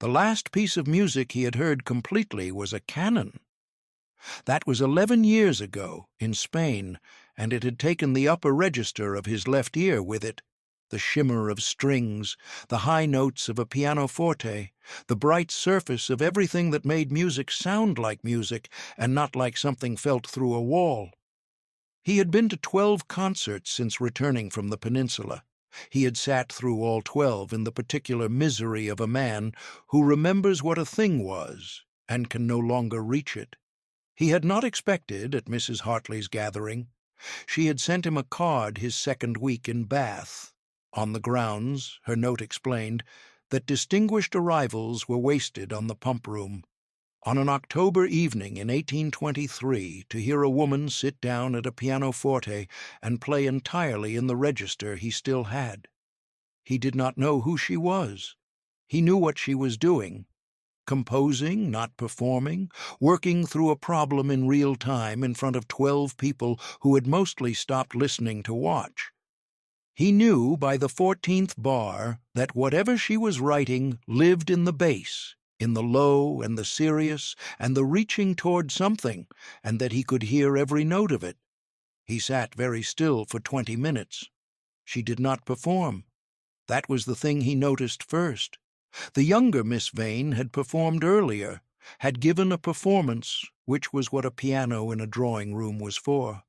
The last piece of music he had heard completely was a canon. That was 11 years ago, in Spain, and it had taken the upper register of his left ear with it, the shimmer of strings, the high notes of a pianoforte, the bright surface of everything that made music sound like music and not like something felt through a wall. He had been to 12 concerts since returning from the peninsula. He had sat through all 12 in the particular misery of a man who remembers what a thing was and can no longer reach it. He had not expected at Mrs. Hartley's gathering. She had sent him a card his second week in Bath. On the grounds, her note explained, that distinguished arrivals were wasted on the pump room. On an October evening in 1823, to hear a woman sit down at a pianoforte and play entirely in the register he still had. He did not know who she was. He knew what she was doing. Composing, not performing, working through a problem in real time in front of 12 people who had mostly stopped listening to watch. He knew by the 14th bar that whatever she was writing lived in the bass, in the low and the serious and the reaching toward something, and that he could hear every note of it. He sat very still for 20 minutes. She did not perform. That was the thing he noticed first. The younger Miss Vane had performed earlier, had given a performance, which was what a piano in a drawing-room was for.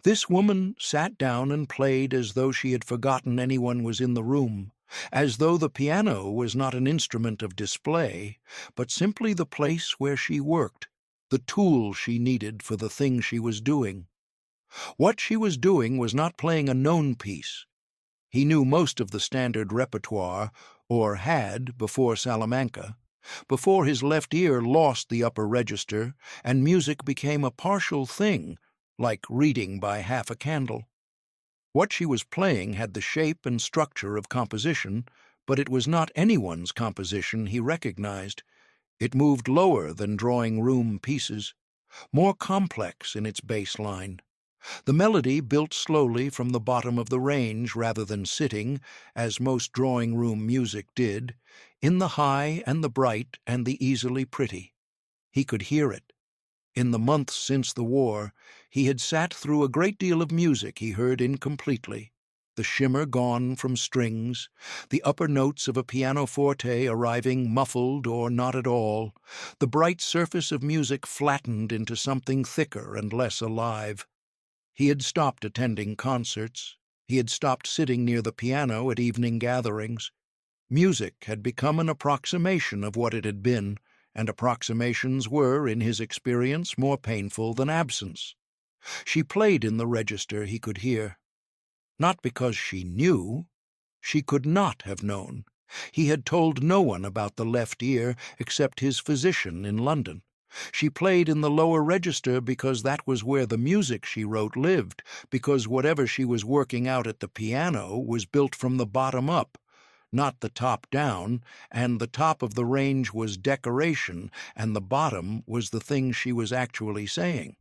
This woman sat down and played as though she had forgotten anyone was in the room, as though the piano was not an instrument of display, but simply the place where she worked, the tool she needed for the thing she was doing. What she was doing was not playing a known piece. He knew most of the standard repertoire, or had before Salamanca, before his left ear lost the upper register and music became a partial thing, like reading by half a candle. What she was playing had the shape and structure of composition, but it was not anyone's composition he recognized. It moved lower than drawing-room pieces, more complex in its bass line. The melody built slowly from the bottom of the range rather than sitting, as most drawing-room music did, in the high and the bright and the easily pretty. He could hear it. In the months since the war, he had sat through a great deal of music he heard incompletely, the shimmer gone from strings, the upper notes of a pianoforte arriving muffled or not at all, the bright surface of music flattened into something thicker and less alive. He had stopped attending concerts. He had stopped sitting near the piano at evening gatherings. Music had become an approximation of what it had been, and approximations were, in his experience, more painful than absence. She played in the register he could hear. Not because she knew. She could not have known. He had told no one about the left ear except his physician in London. She played in the lower register because that was where the music she wrote lived, because whatever she was working out at the piano was built from the bottom up, not the top down, and the top of the range was decoration, and the bottom was the thing she was actually saying.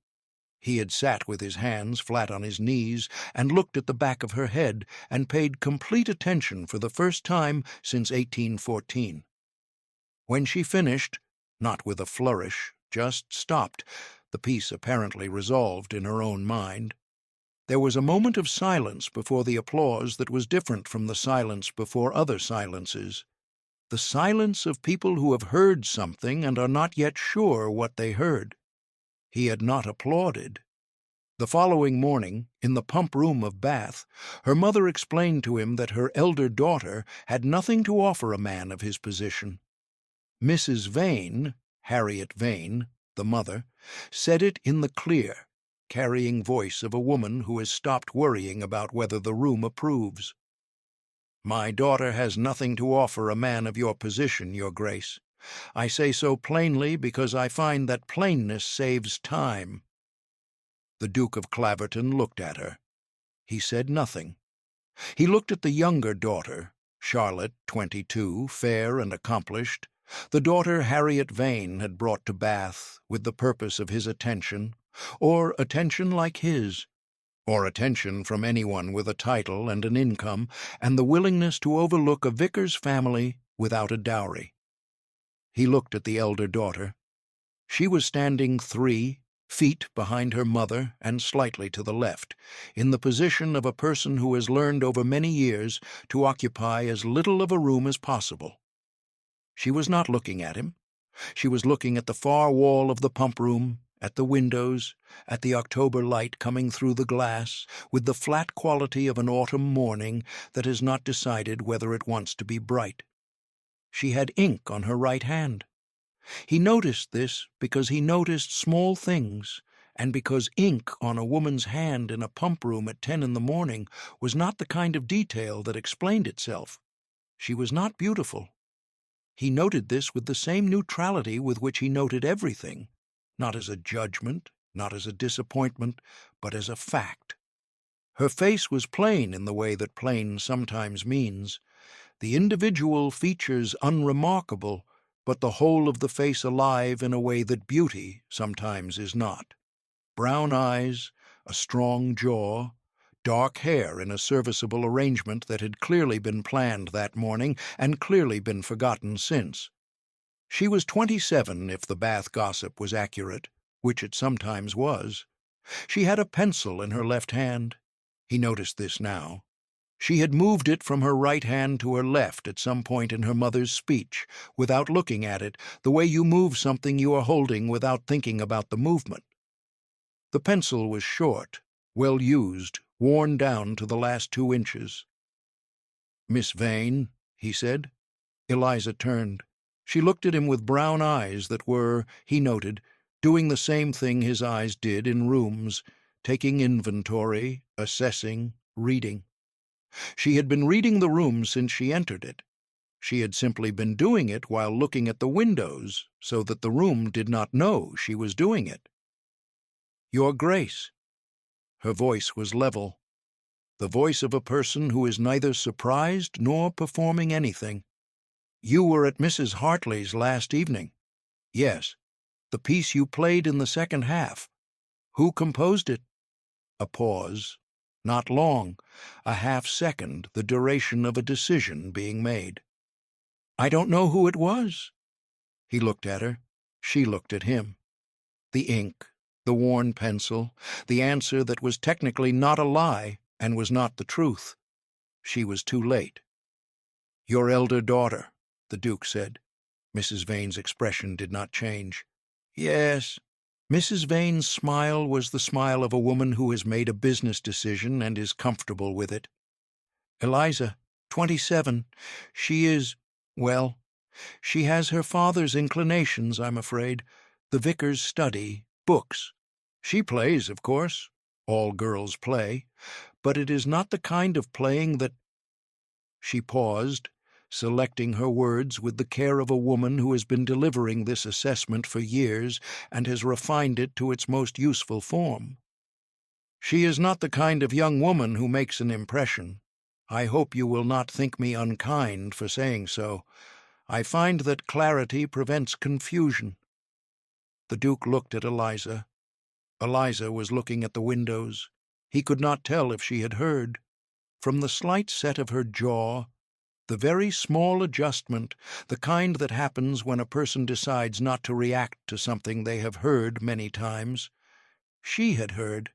He had sat with his hands flat on his knees and looked at the back of her head and paid complete attention for the first time since 1814. When she finished, not with a flourish, just stopped, the piece apparently resolved in her own mind. There was a moment of silence before the applause that was different from the silence before other silences. The silence of people who have heard something and are not yet sure what they heard. He had not applauded. The following morning, in the pump room of Bath, her mother explained to him that her elder daughter had nothing to offer a man of his position. Mrs. Vane, Harriet Vane, the mother, said it in the clear, carrying voice of a woman who has stopped worrying about whether the room approves. "My daughter has nothing to offer a man of your position, Your Grace. I say so plainly because I find that plainness saves time." The Duke of Claverton looked at her. He said nothing. He looked at the younger daughter, Charlotte, 22, fair and accomplished, the daughter Harriet Vane had brought to Bath with the purpose of his attention, or attention like his, or attention from anyone with a title and an income and the willingness to overlook a vicar's family without a dowry. He looked at the elder daughter. She was standing 3 feet behind her mother and slightly to the left, in the position of a person who has learned over many years to occupy as little of a room as possible. She was not looking at him. She was looking at the far wall of the pump room, at the windows, at the October light coming through the glass, with the flat quality of an autumn morning that has not decided whether it wants to be bright. She had ink on her right hand. He noticed this because he noticed small things, and because ink on a woman's hand in a pump room at 10 in the morning was not the kind of detail that explained itself. She was not beautiful. He noted this with the same neutrality with which he noted everything, not as a judgment, not as a disappointment, but as a fact. Her face was plain in the way that plain sometimes means, the individual features unremarkable, but the whole of the face alive in a way that beauty sometimes is not. Brown eyes, a strong jaw, dark hair in a serviceable arrangement that had clearly been planned that morning and clearly been forgotten since. She was 27 if the Bath gossip was accurate, which it sometimes was. She had a pencil in her left hand. He noticed this now. She had moved it from her right hand to her left at some point in her mother's speech, without looking at it, the way you move something you are holding without thinking about the movement. The pencil was short, well used, worn down to the last 2 inches. "Miss Vane," he said. Eliza turned. She looked at him with brown eyes that were, he noted, doing the same thing his eyes did in rooms, taking inventory, assessing, reading. She had been reading the room since she entered it. She had simply been doing it while looking at the windows, so that the room did not know she was doing it. "Your Grace." Her voice was level, the voice of a person who is neither surprised nor performing anything. "You were at Mrs. Hartley's last evening." "Yes. The piece you played in the second half. Who composed it?" A pause. Not long, a half-second, the duration of a decision being made. "I don't know who it was." He looked at her. She looked at him. The ink, the worn pencil, the answer that was technically not a lie and was not the truth. She was too late. "Your elder daughter," the Duke said. Mrs. Vane's expression did not change. "Yes." Mrs. Vane's smile was the smile of a woman who has made a business decision and is comfortable with it. "Eliza, 27. She is, well, she has her father's inclinations, I'm afraid. The vicar's study, books. She plays, of course. All girls play. But it is not the kind of playing that—" She paused, selecting her words with the care of a woman who has been delivering this assessment for years and has refined it to its most useful form. "She is not the kind of young woman who makes an impression. I hope you will not think me unkind for saying so. I find that clarity prevents confusion." The Duke looked at Eliza. Eliza was looking at the windows. He could not tell if she had heard. From the slight set of her jaw, the very small adjustment, the kind that happens when a person decides not to react to something they have heard many times, she had heard.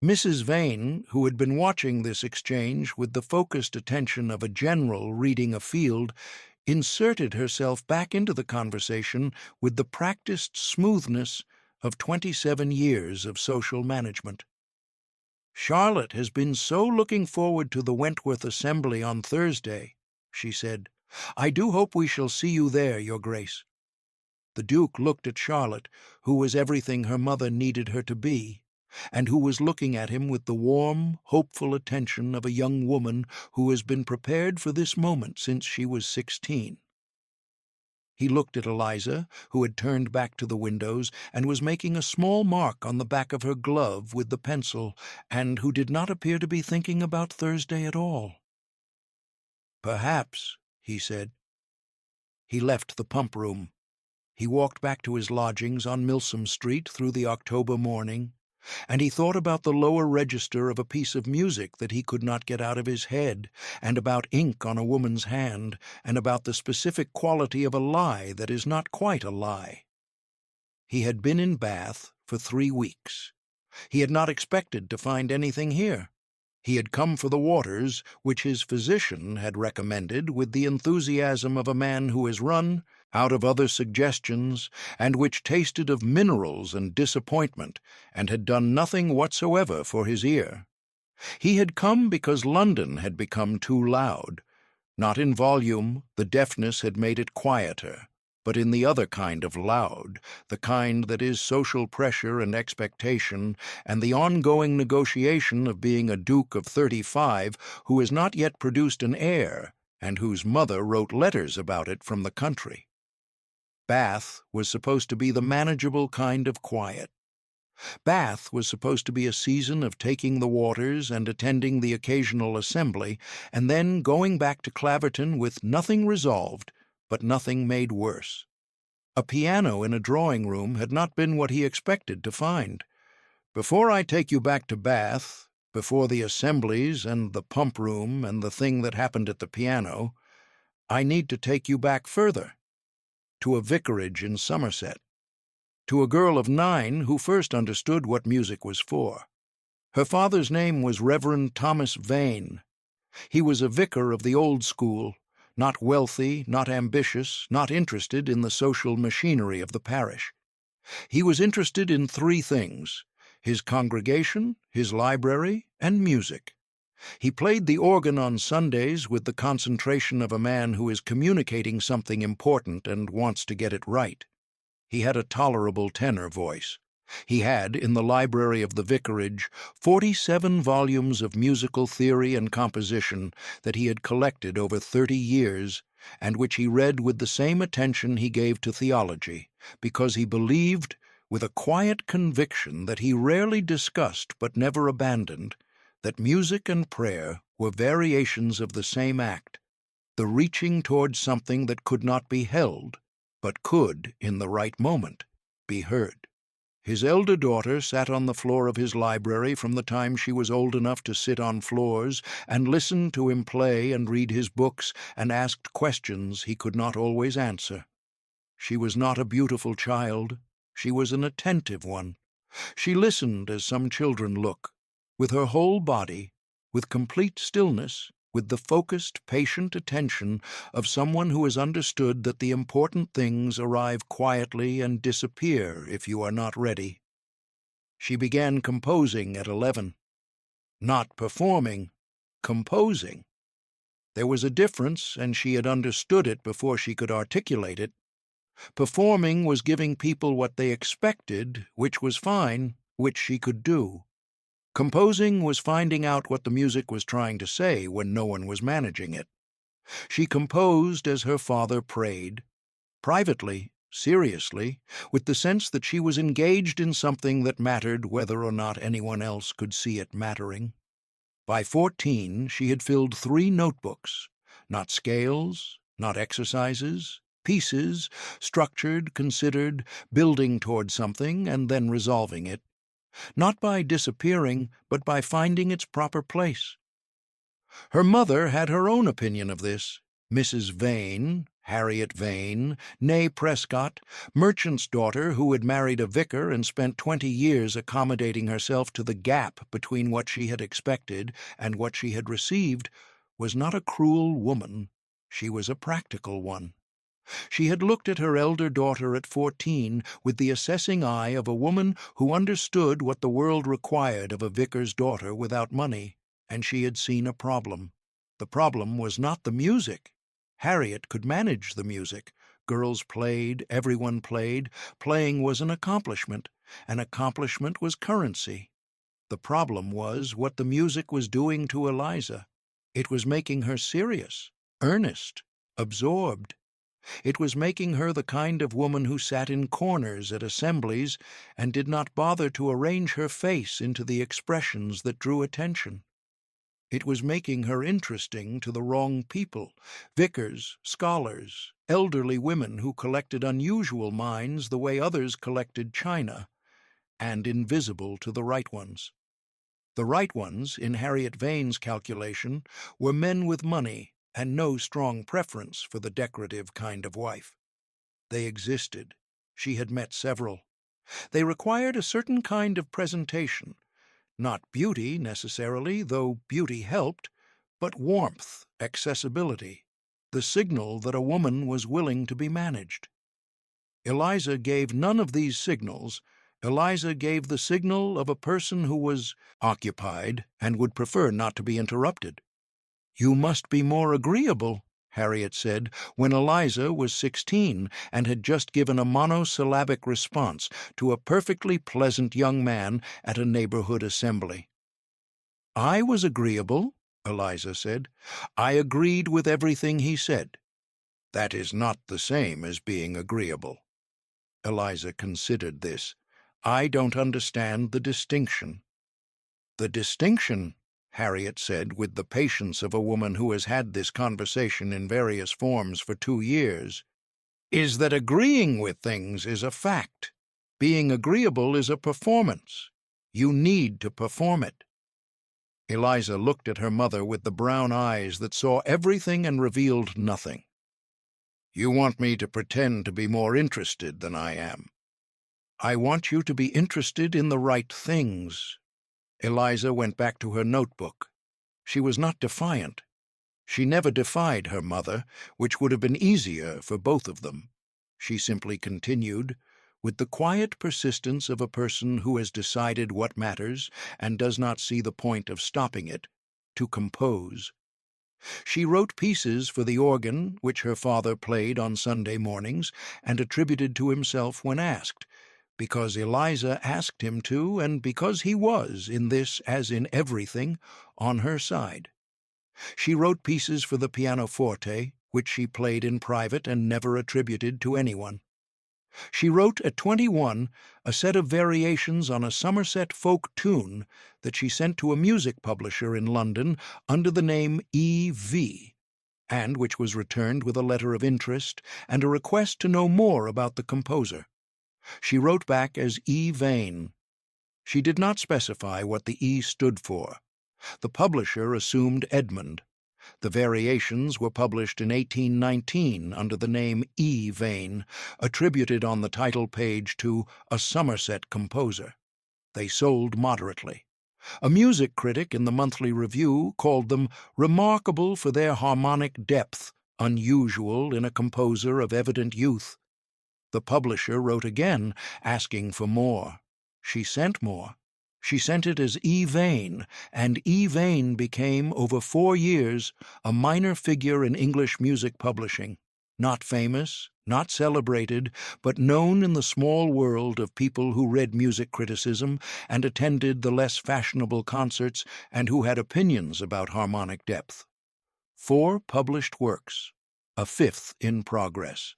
Mrs. Vane, who had been watching this exchange with the focused attention of a general reading a field, inserted herself back into the conversation with the practiced smoothness of 27 years of social management. "Charlotte has been so looking forward to the Wentworth Assembly on Thursday," she said. "I do hope we shall see you there, Your Grace." The Duke looked at Charlotte, who was everything her mother needed her to be, and who was looking at him with the warm, hopeful attention of a young woman who has been prepared for this moment since she was 16. He looked at Eliza, who had turned back to the windows and was making a small mark on the back of her glove with the pencil, and who did not appear to be thinking about Thursday at all. "Perhaps," he said. He left the pump room. He walked back to his lodgings on Milsome Street through the October morning, And he thought about the lower register of a piece of music that he could not get out of his head, and about ink on a woman's hand, and about the specific quality of a lie that is not quite a lie. He had been in Bath for 3 weeks. He had not expected to find anything here. He had come for the waters which his physician had recommended with the enthusiasm of a man who has run out of other suggestions, and which tasted of minerals and disappointment, and had done nothing whatsoever for his ear. He had come because London had become too loud. Not in volume, the deafness had made it quieter, but in the other kind of loud, the kind that is social pressure and expectation, and the ongoing negotiation of being a Duke of 35 who has not yet produced an heir, and whose mother wrote letters about it from the country. Bath was supposed to be the manageable kind of quiet. Bath was supposed to be a season of taking the waters and attending the occasional assembly, and then going back to Claverton with nothing resolved, but nothing made worse. A piano in a drawing-room had not been what he expected to find. Before I take you back to Bath, before the assemblies and the pump-room and the thing that happened at the piano, I need to take you back further, to a vicarage in Somerset, to a girl of 9 who first understood what music was for. Her father's name was Reverend Thomas Vane. He was a vicar of the old school, not wealthy, not ambitious, not interested in the social machinery of the parish. He was interested in 3 things: his congregation, his library, and music. He played the organ on Sundays with the concentration of a man who is communicating something important and wants to get it right. He had a tolerable tenor voice. He had, in the library of the vicarage, 47 volumes of musical theory and composition that he had collected over 30 years, and which he read with the same attention he gave to theology, because he believed, with a quiet conviction that he rarely discussed but never abandoned, that music and prayer were variations of the same act, the reaching toward something that could not be held, but could, in the right moment, be heard. His elder daughter sat on the floor of his library from the time she was old enough to sit on floors, and listened to him play and read his books, and asked questions he could not always answer. She was not a beautiful child. She was an attentive one. She listened as some children look, with her whole body, with complete stillness, with the focused, patient attention of someone who has understood that the important things arrive quietly and disappear if you are not ready. She began composing at 11. Not performing, composing. There was a difference, and she had understood it before she could articulate it. Performing was giving people what they expected, which was fine, which she could do. Composing was finding out what the music was trying to say when no one was managing it. She composed as her father prayed, privately, seriously, with the sense that she was engaged in something that mattered whether or not anyone else could see it mattering. By 14, she had filled 3 notebooks, not scales, not exercises, pieces, structured, considered, building toward something and then resolving it, not by disappearing, but by finding its proper place. Her mother had her own opinion of this. Mrs. Vane, Harriet Vane, née Prescott, merchant's daughter who had married a vicar and spent 20 years accommodating herself to the gap between what she had expected and what she had received, was not a cruel woman. She was a practical one. She had looked at her elder daughter at 14 with the assessing eye of a woman who understood what the world required of a vicar's daughter without money, and she had seen a problem. The problem was not the music. Harriet could manage the music. Girls played, everyone played. Playing was an accomplishment. An accomplishment was currency. The problem was what the music was doing to Eliza. It was making her serious, earnest, absorbed. It was making her the kind of woman who sat in corners at assemblies and did not bother to arrange her face into the expressions that drew attention. It was making her interesting to the wrong people, vicars, scholars, elderly women who collected unusual minds the way others collected china. and invisible to the right ones. The right ones, in Harriet Vane's calculation, were men with money and no strong preference for the decorative kind of wife. They existed. She had met several. They required a certain kind of presentation, not beauty necessarily, though beauty helped, but warmth, accessibility, the signal that a woman was willing to be managed. Eliza gave none of these signals. Eliza gave the signal of a person who was occupied and would prefer not to be interrupted. "You must be more agreeable," Harriet said, when Eliza was 16 and had just given a monosyllabic response to a perfectly pleasant young man at a neighborhood assembly. "I was agreeable," Eliza said. "I agreed with everything he said." "That is not the same as being agreeable." Eliza considered this. "I don't understand the distinction." "The distinction," Harriet said with the patience of a woman who has had this conversation in various forms for 2 years, "is that agreeing with things is a fact. Being agreeable is a performance. You need to perform it." Eliza looked at her mother with the brown eyes that saw everything and revealed nothing. "You want me to pretend to be more interested than I am." "I want you to be interested in the right things." Eliza went back to her notebook. She was not defiant. She never defied her mother, which would have been easier for both of them. She simply continued, with the quiet persistence of a person who has decided what matters and does not see the point of stopping it, to compose. She wrote pieces for the organ which her father played on Sunday mornings and attributed to himself when asked, because Eliza asked him to, and because he was, in this as in everything, on her side. She wrote pieces for the pianoforte, which she played in private and never attributed to anyone. She wrote at 21 a set of variations on a Somerset folk tune that she sent to a music publisher in London under the name E.V., and which was returned with a letter of interest and a request to know more about the composer. She wrote back as E. Vane. She did not specify what the E stood for. The publisher assumed Edmund. The variations were published in 1819 under the name E. Vane, attributed on the title page to a Somerset composer. They sold moderately. A music critic in the Monthly Review called them remarkable for their harmonic depth, unusual in a composer of evident youth. The publisher wrote again, asking for more. She sent more. She sent it as E. Vane, and E. Vane became, over 4 years, a minor figure in English music publishing, not famous, not celebrated, but known in the small world of people who read music criticism and attended the less fashionable concerts and who had opinions about harmonic depth. 4 published works, a 5th in progress.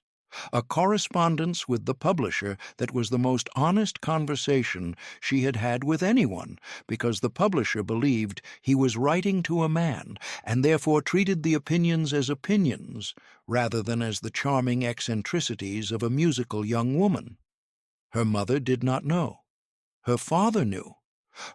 A correspondence with the publisher that was the most honest conversation she had had with anyone, because the publisher believed he was writing to a man and therefore treated the opinions as opinions rather than as the charming eccentricities of a musical young woman. Her mother did not know. Her father knew.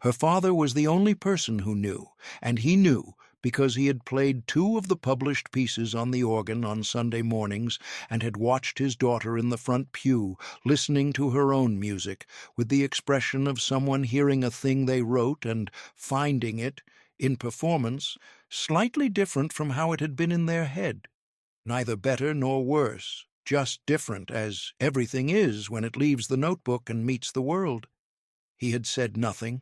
Her father was the only person who knew, and he knew because he had played 2 of the published pieces on the organ on Sunday mornings and had watched his daughter in the front pew listening to her own music with the expression of someone hearing a thing they wrote and finding it, in performance, slightly different from how it had been in their head. Neither better nor worse, just different, as everything is when it leaves the notebook and meets the world. He had said nothing.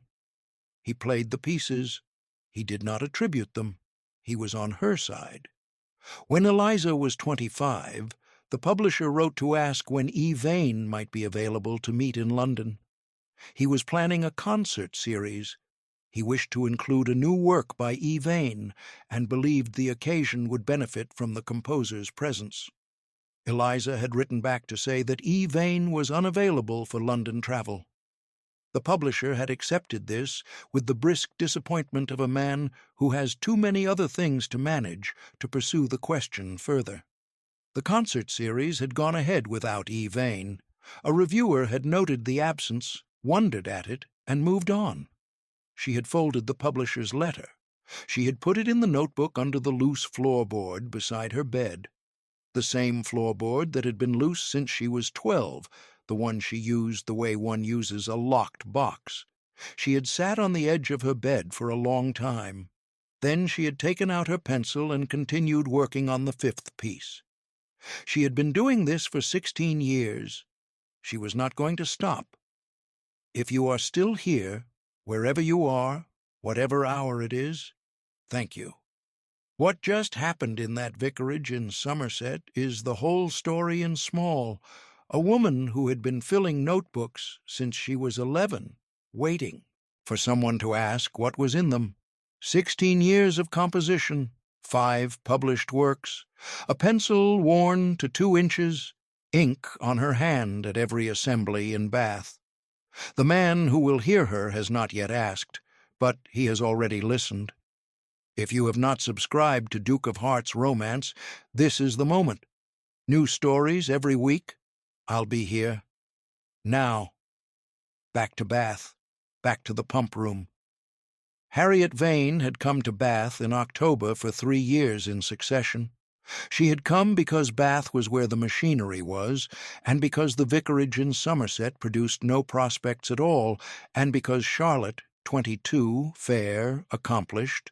He played the pieces. He did not attribute them. He was on her side. When Eliza was 25, the publisher wrote to ask when E. Vane might be available to meet in London. He was planning a concert series. He wished to include a new work by E. Vane and believed the occasion would benefit from the composer's presence. Eliza had written back to say that E. Vane was unavailable for London travel. The publisher had accepted this with the brisk disappointment of a man who has too many other things to manage to pursue the question further. The concert series had gone ahead without E. Vane. A reviewer had noted the absence, wondered at it, and moved on. She had folded the publisher's letter. She had put it in the notebook under the loose floorboard beside her bed, the same floorboard that had been loose since she was 12, the one she used the way one uses a locked box. She had sat on the edge of her bed for a long time. Then she had taken out her pencil and continued working on the 5th piece. She had been doing this for 16 years. She was not going to stop. If you are still here, wherever you are, whatever hour it is, thank you. What just happened in that vicarage in Somerset is the whole story in small. A woman who had been filling notebooks since she was 11, waiting for someone to ask what was in them. 16 years of composition, 5 published works, a pencil worn to 2 inches, ink on her hand at every assembly in Bath. The man who will hear her has not yet asked, but he has already listened. If you have not subscribed to Duke of Hearts Romance, this is the moment. New stories every week. I'll be here. Now, back to Bath, back to the pump room. Harriet Vane had come to Bath in October for 3 years in succession. She had come because Bath was where the machinery was, and because the vicarage in Somerset produced no prospects at all, and because Charlotte, 22, fair, accomplished,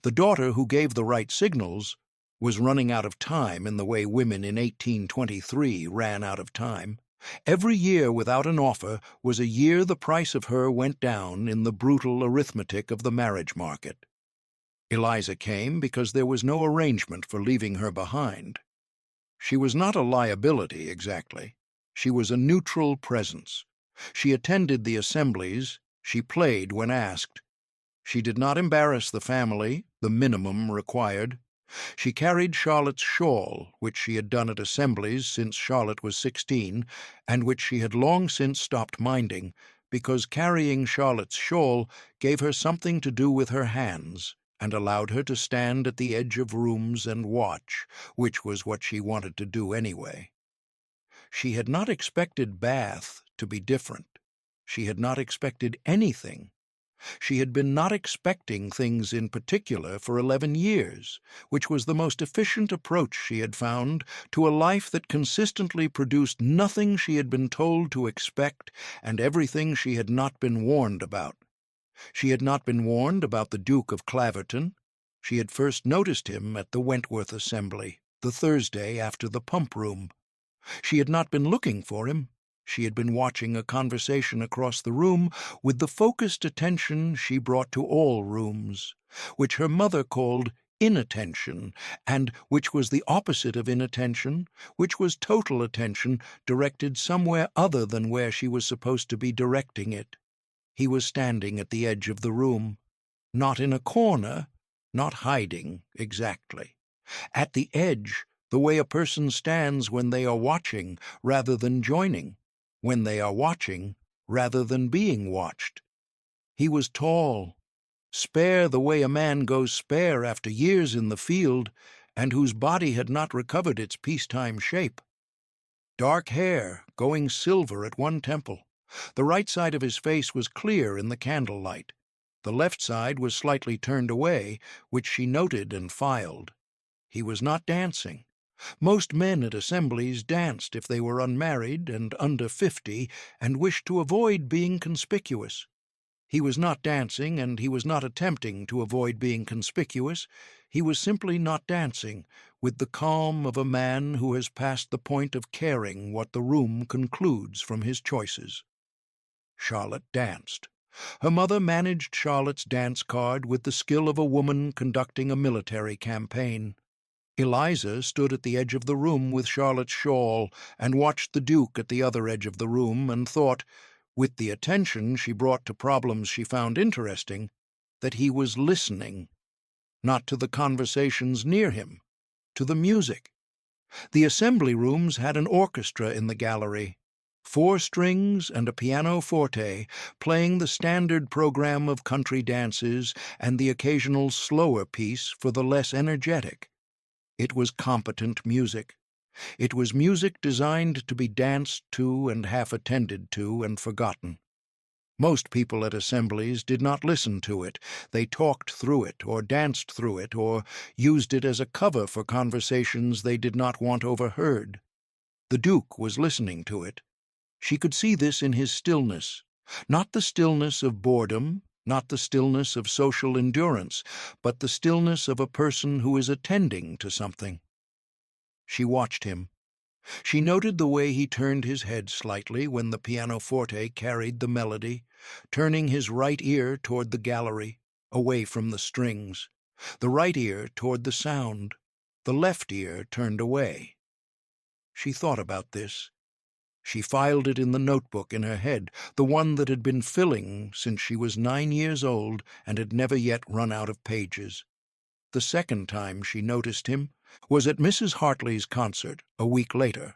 the daughter who gave the right signals, was running out of time in the way women in 1823 ran out of time. Every year without an offer was a year the price of her went down in the brutal arithmetic of the marriage market. Eliza came because there was no arrangement for leaving her behind. She was not a liability, exactly. She was a neutral presence. She attended the assemblies. She played when asked. She did not embarrass the family, the minimum required. She carried Charlotte's shawl, which she had done at assemblies since Charlotte was 16, and which she had long since stopped minding, because carrying Charlotte's shawl gave her something to do with her hands, and allowed her to stand at the edge of rooms and watch, which was what she wanted to do anyway. She had not expected Bath to be different. She had not expected anything. She had been not expecting things in particular for 11 years, which was the most efficient approach she had found to a life that consistently produced nothing she had been told to expect and everything she had not been warned about. She had not been warned about the Duke of Claverton. She had first noticed him at the Wentworth Assembly, the Thursday after the pump room. She had not been looking for him. She had been watching a conversation across the room with the focused attention she brought to all rooms, which her mother called inattention, and which was the opposite of inattention, which was total attention directed somewhere other than where she was supposed to be directing it. He was standing at the edge of the room, not in a corner, not hiding exactly. At the edge, the way a person stands when they are watching rather than joining, when they are watching rather than being watched. He was tall, spare the way a man goes spare after years in the field, and whose body had not recovered its peacetime shape. Dark hair, going silver at one temple. The right side of his face was clear in the candlelight. The left side was slightly turned away, which she noted and filed. He was not dancing. Most men at assemblies danced if they were unmarried and under 50 and wished to avoid being conspicuous. He was not dancing, and he was not attempting to avoid being conspicuous. He was simply not dancing, with the calm of a man who has passed the point of caring what the room concludes from his choices. Charlotte danced. Her mother managed Charlotte's dance card with the skill of a woman conducting a military campaign. Eliza stood at the edge of the room with Charlotte's shawl and watched the Duke at the other edge of the room and thought, with the attention she brought to problems she found interesting, that he was listening, not to the conversations near him, to the music. The assembly rooms had an orchestra in the gallery, 4 strings and a pianoforte, playing the standard program of country dances and the occasional slower piece for the less energetic. It was competent music. It was music designed to be danced to and half attended to and forgotten. Most people at assemblies did not listen to it. They talked through it, or danced through it, or used it as a cover for conversations they did not want overheard. The Duke was listening to it. She could see this in his stillness, not the stillness of boredom, not the stillness of social endurance, but the stillness of a person who is attending to something. She watched him. She noted the way he turned his head slightly when the pianoforte carried the melody, turning his right ear toward the gallery, away from the strings, the right ear toward the sound, the left ear turned away. She thought about this. She filed it in the notebook in her head, the one that had been filling since she was 9 years old and had never yet run out of pages. The second time she noticed him was at Mrs. Hartley's concert a week later.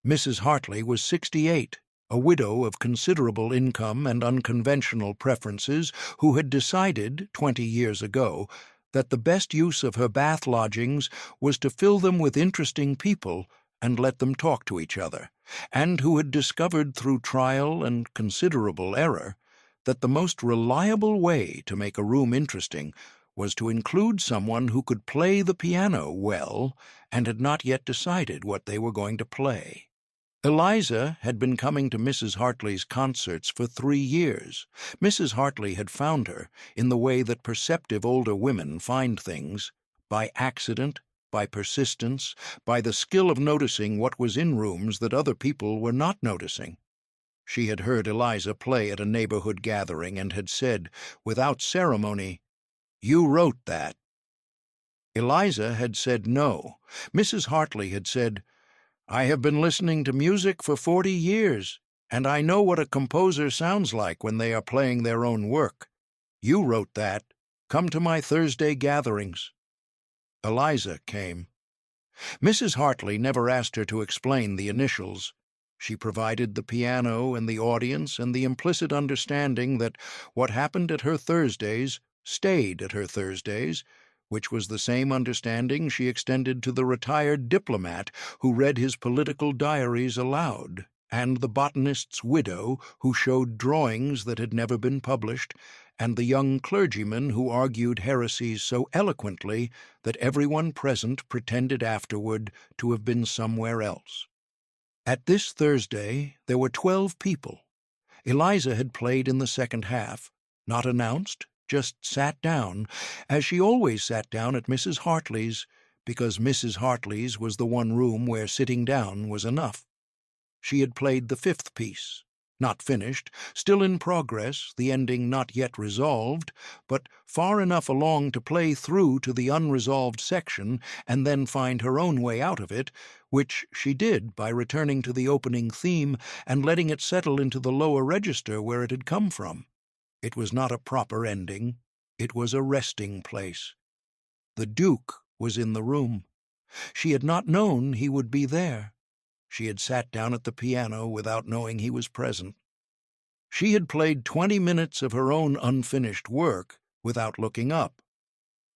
Mrs. Hartley was 68, a widow of considerable income and unconventional preferences who had decided, 20 years ago, that the best use of her Bath lodgings was to fill them with interesting people and let them talk to each other, and who had discovered through trial and considerable error that the most reliable way to make a room interesting was to include someone who could play the piano well and had not yet decided what they were going to play. Eliza had been coming to Mrs. Hartley's concerts for 3 years. Mrs. Hartley had found her in the way that perceptive older women find things, by accident, by persistence, by the skill of noticing what was in rooms that other people were not noticing. She had heard Eliza play at a neighborhood gathering and had said, without ceremony, "You wrote that." Eliza had said no. Mrs. Hartley had said, "I have been listening to music for 40 years, and I know what a composer sounds like when they are playing their own work. You wrote that. Come to my Thursday gatherings." Eliza came. Mrs. Hartley never asked her to explain the initials. She provided the piano and the audience and the implicit understanding that what happened at her Thursdays stayed at her Thursdays, which was the same understanding she extended to the retired diplomat who read his political diaries aloud, and the botanist's widow who showed drawings that had never been published, and the young clergyman who argued heresies so eloquently that everyone present pretended afterward to have been somewhere else. At this Thursday there were 12 people. Eliza had played in the second half, not announced, just sat down, as she always sat down at Mrs. Hartley's, because Mrs. Hartley's was the one room where sitting down was enough. She had played the 5th piece, not finished, still in progress, the ending not yet resolved, but far enough along to play through to the unresolved section and then find her own way out of it, which she did by returning to the opening theme and letting it settle into the lower register where it had come from. It was not a proper ending. It was a resting place. The Duke was in the room. She had not known he would be there. She had sat down at the piano without knowing he was present. She had played 20 minutes of her own unfinished work without looking up.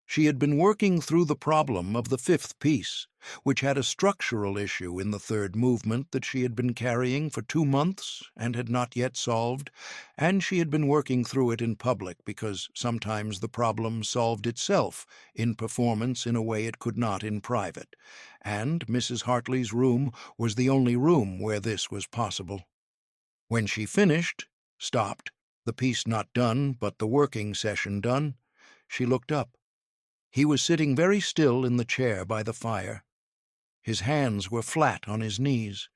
She had been working through the problem of the 5th piece, which had a structural issue in the third movement that she had been carrying for 2 months and had not yet solved, and she had been working through it in public because sometimes the problem solved itself in performance in a way it could not in private, and Mrs. Hartley's room was the only room where this was possible. When she finished, stopped, the piece not done but the working session done, she looked up. He was sitting very still in the chair by the fire. His hands were flat on his knees.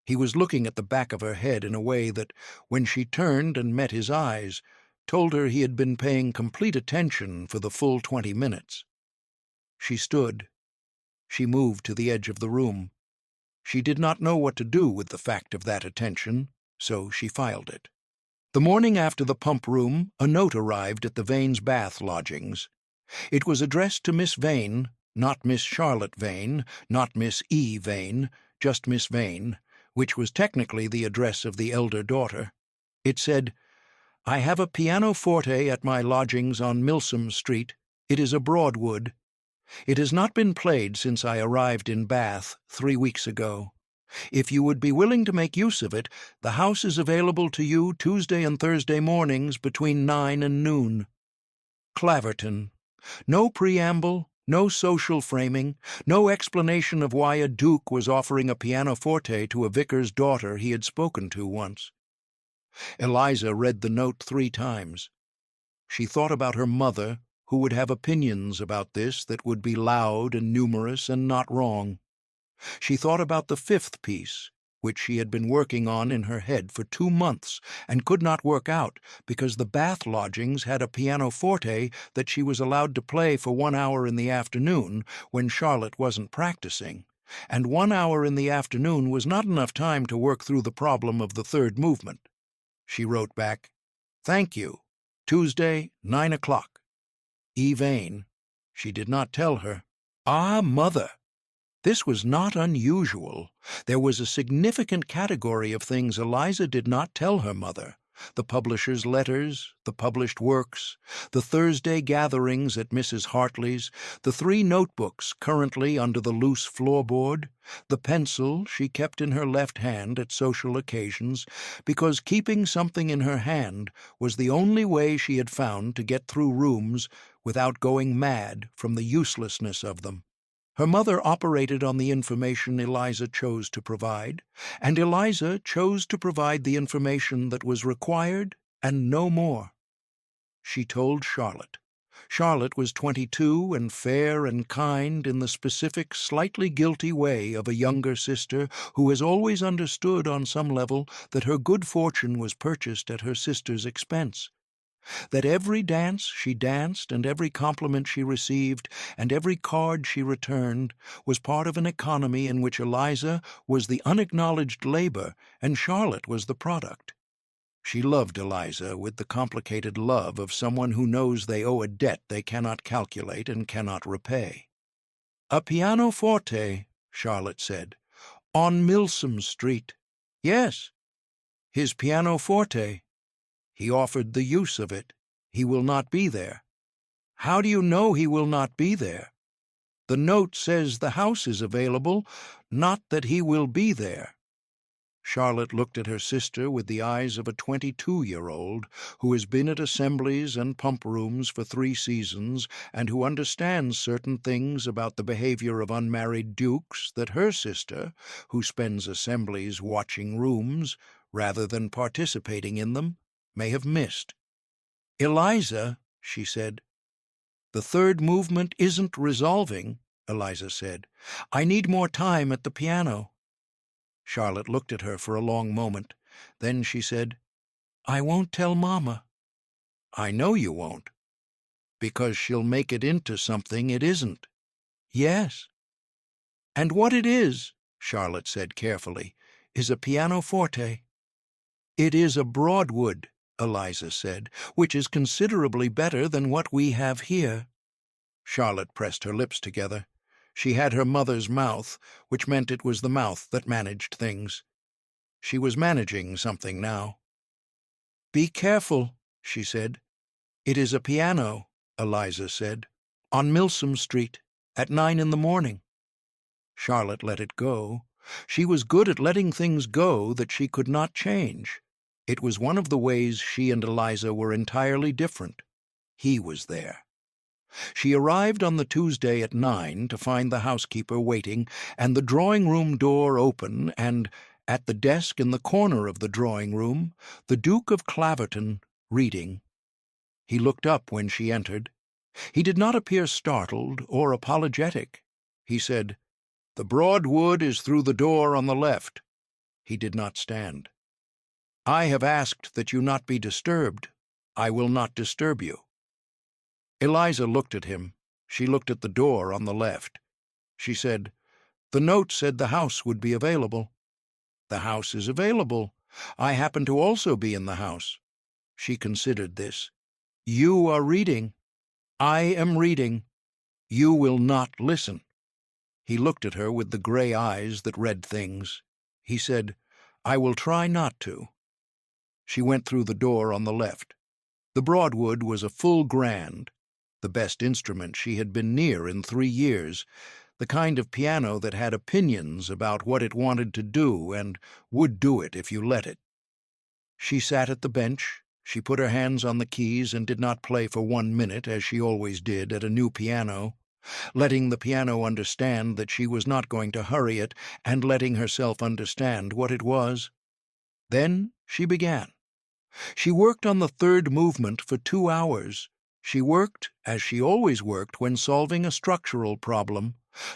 He was looking at the back of her head in a way that, when she turned and met his eyes, told her he had been paying complete attention for the full 20 minutes. She stood. She moved to the edge of the room. She did not know what to do with the fact of that attention, so she filed it. The morning after the pump room, a note arrived at the Vane's Bath lodgings. It was addressed to Miss Vane, not Miss Charlotte Vane, not Miss E. Vane, just Miss Vane, which was technically the address of the elder daughter. It said, "I have a pianoforte at my lodgings on Milsome Street. It is a Broadwood. It has not been played since I arrived in Bath 3 weeks ago. If you would be willing to make use of it, the house is available to you Tuesday and Thursday mornings between 9 and noon. Claverton. No preamble, no social framing, no explanation of why a duke was offering a pianoforte to a vicar's daughter he had spoken to once. Eliza read the note 3 times. She thought about her mother, who would have opinions about this that would be loud and numerous and not wrong. She thought about the 5th piece, which she had been working on in her head for 2 months and could not work out because the Bath lodgings had a pianoforte that she was allowed to play for 1 hour in the afternoon when Charlotte wasn't practicing, and 1 hour in the afternoon was not enough time to work through the problem of the 3rd movement. She wrote back, "Thank you. Tuesday, 9 o'clock. E. Vane." She did not tell her. Ah, Mother! This was not unusual. There was a significant category of things Eliza did not tell her mother: the publisher's letters, the published works, the Thursday gatherings at Mrs. Hartley's, the 3 notebooks currently under the loose floorboard, the pencil she kept in her left hand at social occasions, because keeping something in her hand was the only way she had found to get through rooms without going mad from the uselessness of them. Her mother operated on the information Eliza chose to provide, and Eliza chose to provide the information that was required and no more. She told Charlotte. Charlotte was 22 and fair and kind in the specific, slightly guilty way of a younger sister who has always understood on some level that her good fortune was purchased at her sister's expense. That every dance she danced and every compliment she received and every card she returned was part of an economy in which Eliza was the unacknowledged labor and Charlotte was the product. She loved Eliza with the complicated love of someone who knows they owe a debt they cannot calculate and cannot repay. "A pianoforte," Charlotte said, "on Milsome Street." "Yes, his pianoforte. He offered the use of it. He will not be there." "How do you know he will not be there?" "The note says the house is available, not that he will be there." Charlotte looked at her sister with the eyes of a 22-year-old who has been at assemblies and pump rooms for 3 seasons and who understands certain things about the behavior of unmarried dukes that her sister, who spends assemblies watching rooms rather than participating in them, may have missed. "Eliza," she said. "The 3rd movement isn't resolving," Eliza said. "I need more time at the piano." Charlotte looked at her for a long moment. Then she said, "I won't tell Mama." "I know you won't, because she'll make it into something it isn't." "Yes." "And what it is," Charlotte said carefully, "is a pianoforte." "It is a Broadwood," Eliza said, "which is considerably better than what we have here." Charlotte pressed her lips together. She had her mother's mouth, which meant it was the mouth that managed things. She was managing something now. "Be careful," she said. "It is a piano," Eliza said, "on Milsome Street, at 9 in the morning." Charlotte let it go. She was good at letting things go that she could not change. It was one of the ways she and Eliza were entirely different. He was there. She arrived on the Tuesday at 9 to find the housekeeper waiting and the drawing-room door open and, at the desk in the corner of the drawing-room, the Duke of Claverton reading. He looked up when she entered. He did not appear startled or apologetic. He said, "The Broadwood is through the door on the left." He did not stand. "I have asked that you not be disturbed. I will not disturb you." Eliza looked at him. She looked at the door on the left. She said, "The note said the house would be available." "The house is available. I happen to also be in the house." She considered this. "You are reading." "I am reading." "You will not listen." He looked at her with the gray eyes that read things. He said, "I will try not to." She went through the door on the left. The Broadwood was a full grand, the best instrument she had been near in 3 years. the kind of piano that had opinions about what it wanted to do and would do it if you let it. She sat at the bench. She put her hands on the keys and did not play for 1 minute, as she always did at a new piano, letting the piano understand that she was not going to hurry it and letting herself understand what it was. Then she began. She worked on the third movement for 2 hours. She worked as she always worked when solving a structural problem,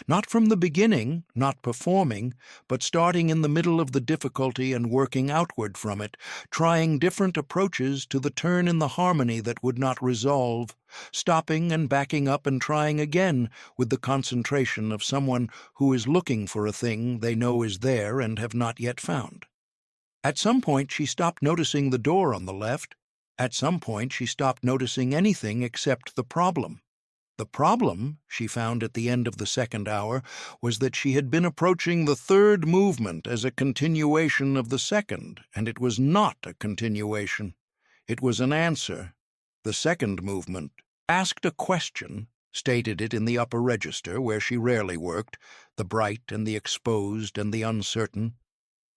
not from the beginning, not performing, but starting in the middle of the difficulty and working outward from it, trying different approaches to the turn in the harmony that would not resolve, stopping and backing up and trying again with the concentration of someone who is looking for a thing they know is there and have not yet found. At some point she stopped noticing the door on the left. At some point she stopped noticing anything except the problem. The problem, she found at the end of the second hour, was that she had been approaching the third movement as a continuation of the second, and it was not a continuation. It was an answer. The second movement asked a question, stated it in the upper register where she rarely worked, the bright and the exposed and the uncertain.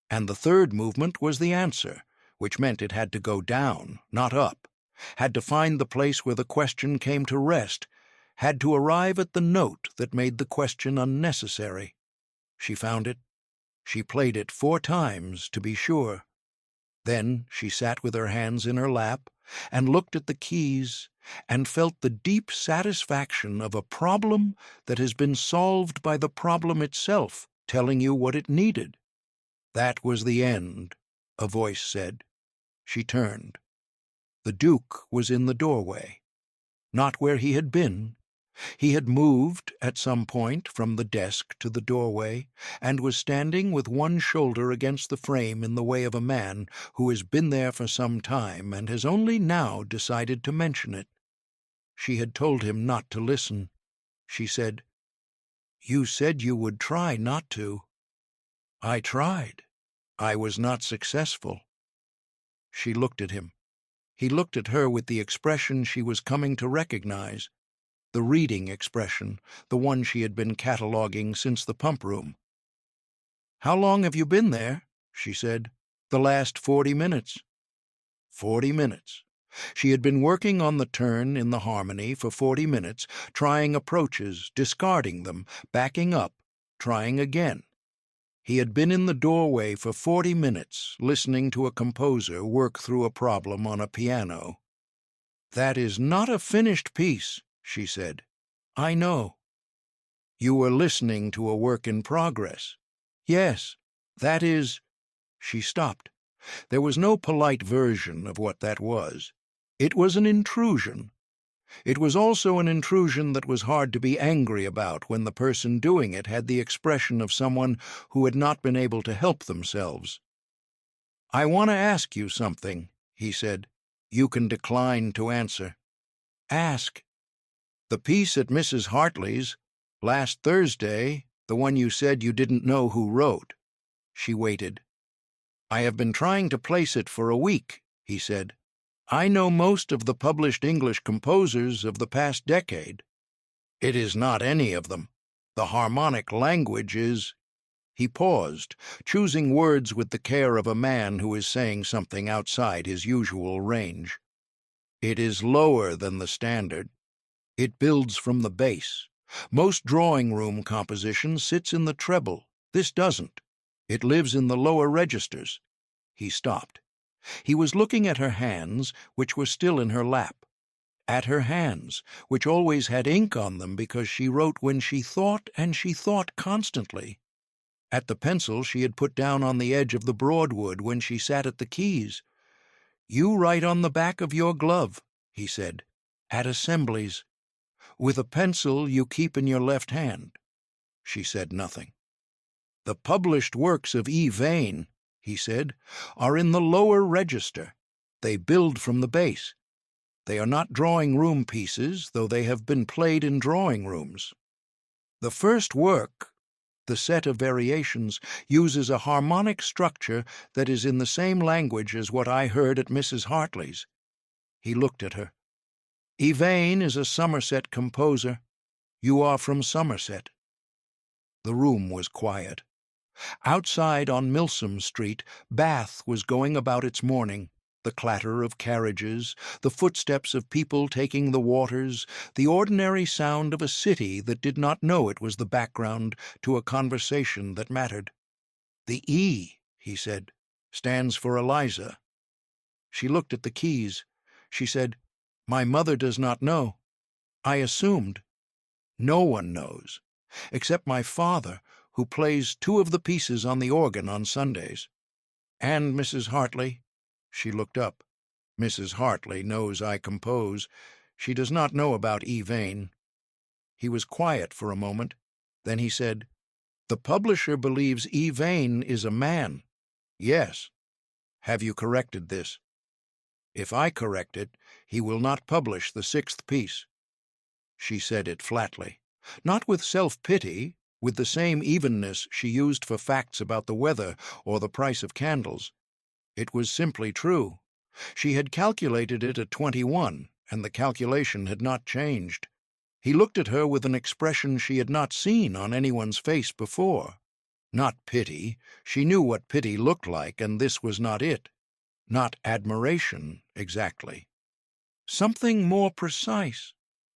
And the third movement was the answer, which meant it had to go down, not up, had to find the place where the question came to rest, had to arrive at the note that made the question unnecessary. She found it. She played it 4 times, to be sure. Then she sat with her hands in her lap and looked at the keys and felt the deep satisfaction of a problem that has been solved by the problem itself telling you what it needed. That was the end, a voice said. She turned. The Duke was in the doorway. Not where he had been. He had moved, at some point, from the desk to the doorway, and was standing with one shoulder against the frame in the way of a man who has been there for some time and has only now decided to mention it. She had told him not to listen. She said, "You said you would try not to." "I tried. I was not successful." She looked at him. He looked at her with the expression she was coming to recognize, the reading expression, the one she had been cataloguing since the pump room. "How long have you been there?" she said. "The last 40 minutes." 40 minutes. She had been working on the turn in the harmony for 40 minutes, trying approaches, discarding them, backing up, trying again. He had been in the doorway for 40 minutes, listening to a composer work through a problem on a piano. "That is not a finished piece," she said. "I know." "You were listening to a work in progress." "Yes, that is—" She stopped. There was no polite version of what that was. It was an intrusion. It was also an intrusion that was hard to be angry about when the person doing it had the expression of someone who had not been able to help themselves. "I want to ask you something," he said. "You can decline to answer." "Ask." "The piece at Mrs. Hartley's, last Thursday, the one you said you didn't know who wrote." She waited. "I have been trying to place it for a week," he said. "I know most of the published English composers of the past decade." "It is not any of them. The harmonic language is—" He paused, choosing words with the care of a man who is saying something outside his usual range. "It is lower than the standard. It builds from the bass. Most drawing-room composition sits in the treble. This doesn't. It lives in the lower registers." He stopped. He was looking at her hands, which were still in her lap. At her hands, which always had ink on them because she wrote when she thought, and she thought constantly. At the pencil she had put down on the edge of the broadwood when she sat at the keys. "You write on the back of your glove," he said, "at assemblies. With a pencil you keep in your left hand." She said nothing. "The published works of E. Vane," he said, "are in the lower register. They build from the bass. They are not drawing-room pieces, though they have been played in drawing-rooms. The first work, the set of variations, uses a harmonic structure that is in the same language as what I heard at Mrs. Hartley's." He looked at her. "E. Vane is a Somerset composer. You are from Somerset." The room was quiet. Outside on Milsome Street, Bath was going about its morning. The clatter of carriages, the footsteps of people taking the waters, the ordinary sound of a city that did not know it was the background to a conversation that mattered. "The E," he said, "stands for Eliza." She looked at the keys. She said, "My mother does not know. I assumed. No one knows, except my father, who plays 2 of the pieces on the organ on Sundays. And Mrs. Hartley." She looked up. "Mrs. Hartley knows I compose. She does not know about E. Vane." He was quiet for a moment. Then he said, "The publisher believes E. Vane is a man." "Yes. Have you corrected this?" "If I correct it, he will not publish the 6th piece." She said it flatly, not with self-pity, with the same evenness she used for facts about the weather or the price of candles. It was simply true. She had calculated it at 21, and the calculation had not changed. He looked at her with an expression she had not seen on anyone's face before. Not pity. She knew what pity looked like, and this was not it. Not admiration, exactly. Something more precise.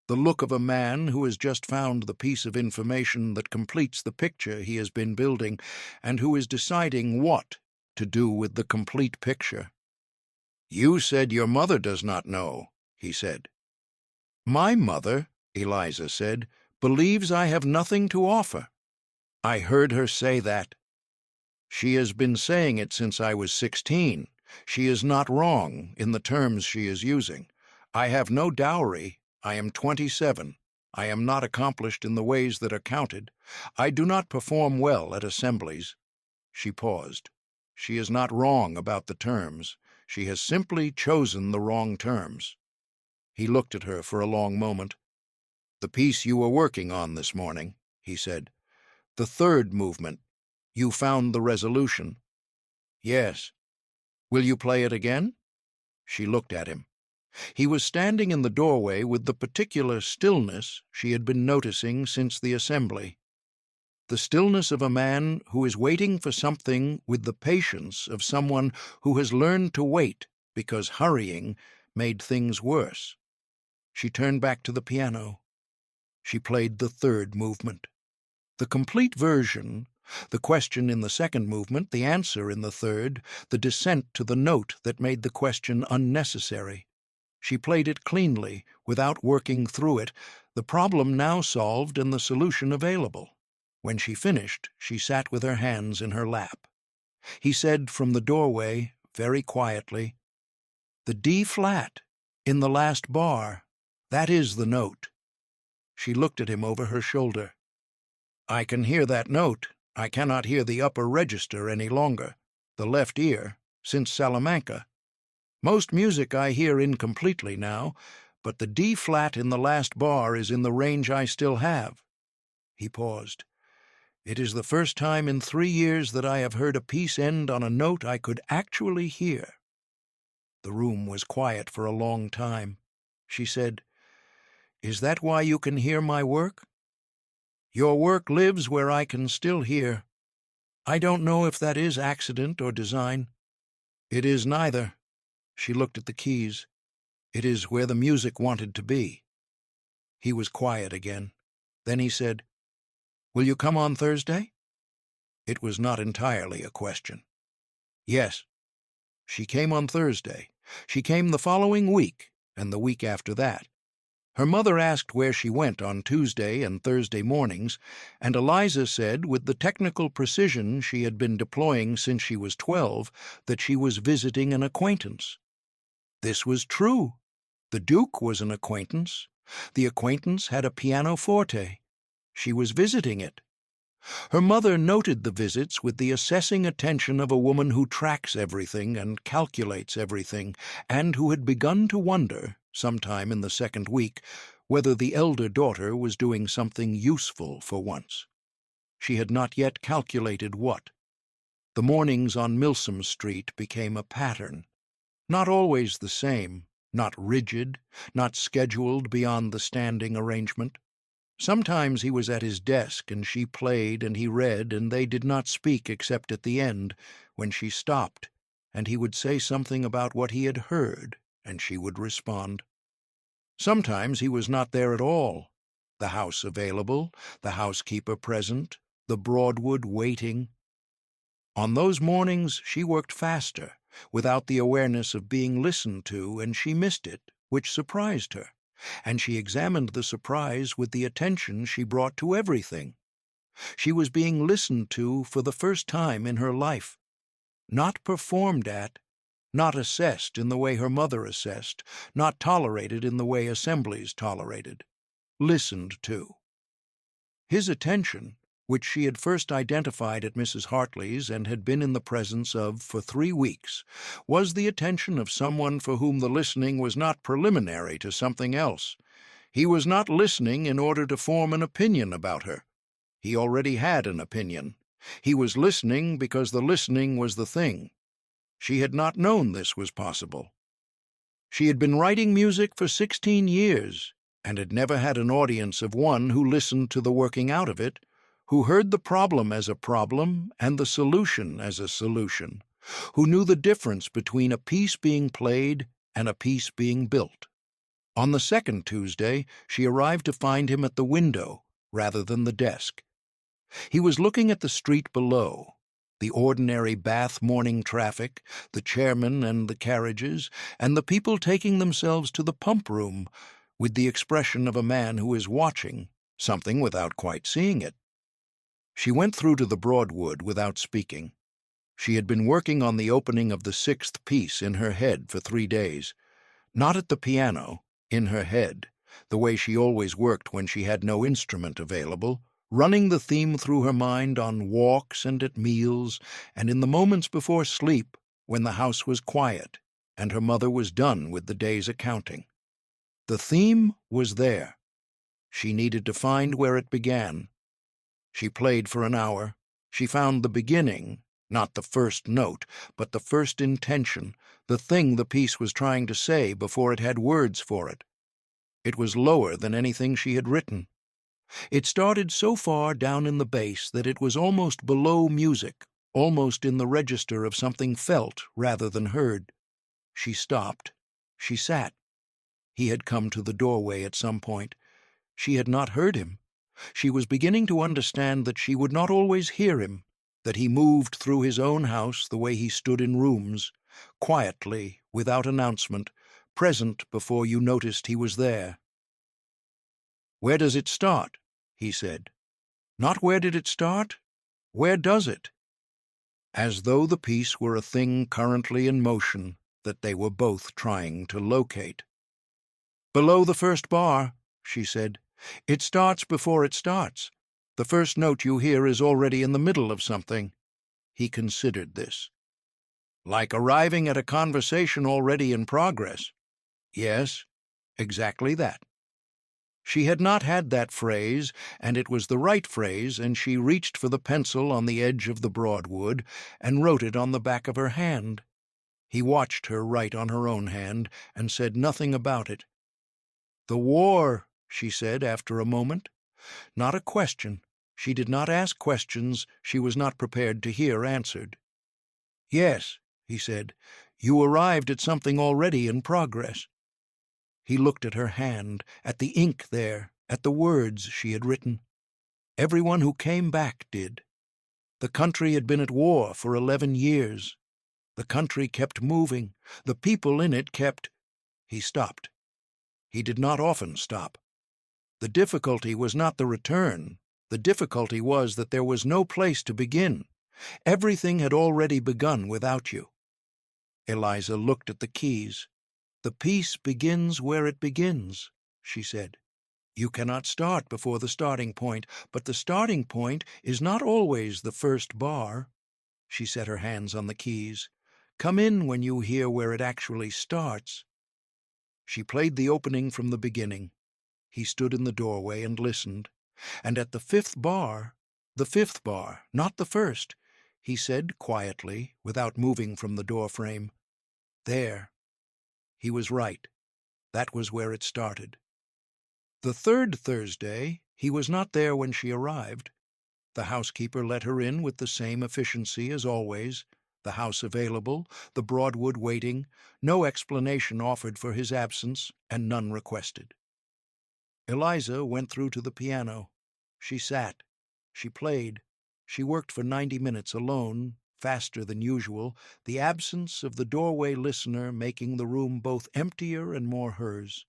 The look of a man who has just found the piece of information that completes the picture he has been building, and who is deciding what to do with the complete picture. "You said your mother does not know," he said. "My mother," Eliza said, "believes I have nothing to offer." "I heard her say that." "She has been saying it since I was 16. She is not wrong in the terms she is using. I have no dowry. I am 27. I am not accomplished in the ways that are counted. I do not perform well at assemblies." She paused. "She is not wrong about the terms. She has simply chosen the wrong terms." He looked at her for a long moment. "The piece you were working on this morning," he said. "The 3rd movement. You found the resolution." "Yes." "Will you play it again?" She looked at him. He was standing in the doorway with the particular stillness she had been noticing since the assembly. The stillness of a man who is waiting for something with the patience of someone who has learned to wait because hurrying made things worse. She turned back to the piano. She played the 3rd movement. The complete version, the question in the 2nd movement, the answer in the 3rd, the descent to the note that made the question unnecessary. She played it cleanly, without working through it, the problem now solved and the solution available. When she finished, she sat with her hands in her lap. He said from the doorway, very quietly, "The D flat, in the last bar, that is the note." She looked at him over her shoulder. "I can hear that note. I cannot hear the upper register any longer, the left ear, since Salamanca. Most music I hear incompletely now, but the D flat in the last bar is in the range I still have." He paused. "It is the first time in 3 years that I have heard a piece end on a note I could actually hear." The room was quiet for a long time. She said, "Is that why you can hear my work?" "Your work lives where I can still hear. I don't know if that is accident or design." "It is neither." She looked at the keys. "It is where the music wanted to be." He was quiet again. Then he said, "Will you come on Thursday?" It was not entirely a question. "Yes." She came on Thursday. She came the following week, and the week after that. Her mother asked where she went on Tuesday and Thursday mornings, and Eliza said, with the technical precision she had been deploying since she was 12, that she was visiting an acquaintance. This was true. The Duke was an acquaintance. The acquaintance had a pianoforte. She was visiting it. Her mother noted the visits with the assessing attention of a woman who tracks everything and calculates everything, and who had begun to wonder, sometime in the 2nd week, whether the elder daughter was doing something useful for once. She had not yet calculated what. The mornings on Milsome Street became a pattern. Not always the same, not rigid, not scheduled beyond the standing arrangement. Sometimes he was at his desk, and she played and he read, and they did not speak except at the end, when she stopped, and he would say something about what he had heard, and she would respond. Sometimes he was not there at all, the house available, the housekeeper present, the Broadwood waiting. On those mornings she worked faster, without the awareness of being listened to, and she missed it, which surprised her, and she examined the surprise with the attention she brought to everything. She was being listened to for the first time in her life, not performed at, not assessed in the way her mother assessed, not tolerated in the way assemblies tolerated, listened to. His attention, which she had first identified at Mrs. Hartley's and had been in the presence of for 3 weeks, was the attention of someone for whom the listening was not preliminary to something else. He was not listening in order to form an opinion about her. He already had an opinion. He was listening because the listening was the thing. She had not known this was possible. She had been writing music for 16 years, and had never had an audience of one who listened to the working out of it, who heard the problem as a problem and the solution as a solution, who knew the difference between a piece being played and a piece being built. On the second Tuesday, she arrived to find him at the window rather than the desk. He was looking at the street below, the ordinary Bath morning traffic, the chairmen and the carriages, and the people taking themselves to the pump room, with the expression of a man who is watching something without quite seeing it. She went through to the Broadwood without speaking. She had been working on the opening of the 6th piece in her head for 3 days, not at the piano, in her head, the way she always worked when she had no instrument available, running the theme through her mind on walks and at meals, and in the moments before sleep when the house was quiet and her mother was done with the day's accounting. The theme was there. She needed to find where it began. She played for an hour. She found the beginning, not the first note, but the first intention, the thing the piece was trying to say before it had words for it. It was lower than anything she had written. It started so far down in the bass that it was almost below music, almost in the register of something felt rather than heard. She stopped. She sat. He had come to the doorway at some point. She had not heard him. She was beginning to understand that she would not always hear him, that he moved through his own house the way he stood in rooms, quietly, without announcement, present before you noticed he was there. "Where does it start?" he said. "Not where did it start? Where does it?" As though the piece were a thing currently in motion that they were both trying to locate. "Below the first bar," she said. "It starts before it starts. The first note you hear is already in the middle of something." He considered this. "Like arriving at a conversation already in progress." "Yes, exactly that." She had not had that phrase, and it was the right phrase, and she reached for the pencil on the edge of the Broadwood and wrote it on the back of her hand. He watched her write on her own hand and said nothing about it. "The war," she said after a moment. Not a question. She did not ask questions she was not prepared to hear answered. "Yes," he said, "you arrived at something already in progress." He looked at her hand, at the ink there, at the words she had written. Everyone who came back did. The country had been at war for 11 years. The country kept moving. The people in it kept— He stopped. He did not often stop. The difficulty was not the return. The difficulty was that there was no place to begin. Everything had already begun without you. Eliza looked at the keys. "The piece begins where it begins," she said. "You cannot start before the starting point, but the starting point is not always the first bar." She set her hands on the keys. "Come in when you hear where it actually starts." She played the opening from the beginning. He stood in the doorway and listened, and at the 5th bar, not the first, he said quietly, without moving from the doorframe, "There." He was right. That was where it started. The 3rd Thursday, He was not there when she arrived. The housekeeper let her in with the same efficiency as always, the house available, the Broadwood waiting, no explanation offered for his absence, and none requested. Eliza went through to the piano. She sat. She played. She worked for 90 minutes alone, faster than usual, the absence of the doorway listener making the room both emptier and more hers.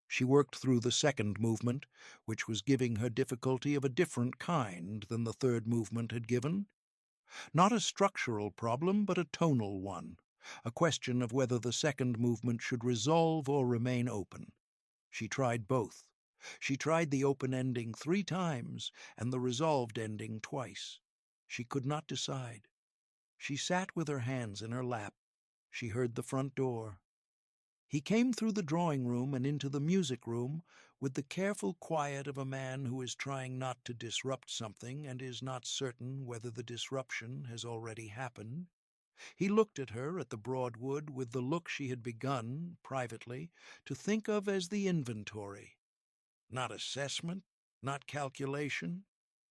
She worked through the second movement, which was giving her difficulty of a different kind than the third movement had given. Not a structural problem, but a tonal one, a question of whether the second movement should resolve or remain open. She tried both. She tried the open ending 3 times and the resolved ending twice. She could not decide. She sat with her hands in her lap. She heard the front door. He came through the drawing-room and into the music-room with the careful quiet of a man who is trying not to disrupt something and is not certain whether the disruption has already happened. He looked at her at the Broadwood with the look she had begun, privately, to think of as the inventory. Not assessment, not calculation.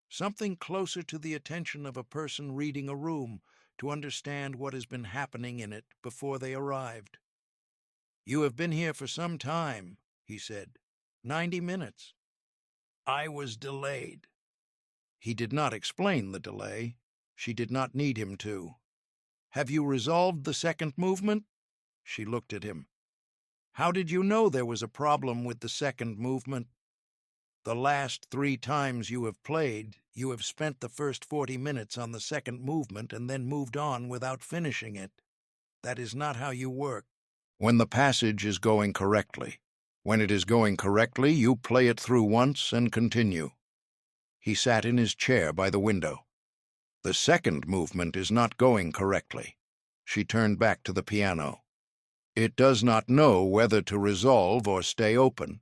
Something closer to the attention of a person reading a room, to understand what has been happening in it before they arrived. "You have been here for some time," he said. 90 minutes. "I was delayed." He did not explain the delay. She did not need him to. "Have you resolved the second movement?" She looked at him. "How did you know there was a problem with the second movement?" "The last 3 times you have played, you have spent the first 40 minutes on the second movement and then moved on without finishing it. That is not how you work. When the passage is going correctly. When it is going correctly, you play it through once and continue." He sat in his chair by the window. "The second movement is not going correctly." She turned back to the piano. "It does not know whether to resolve or stay open."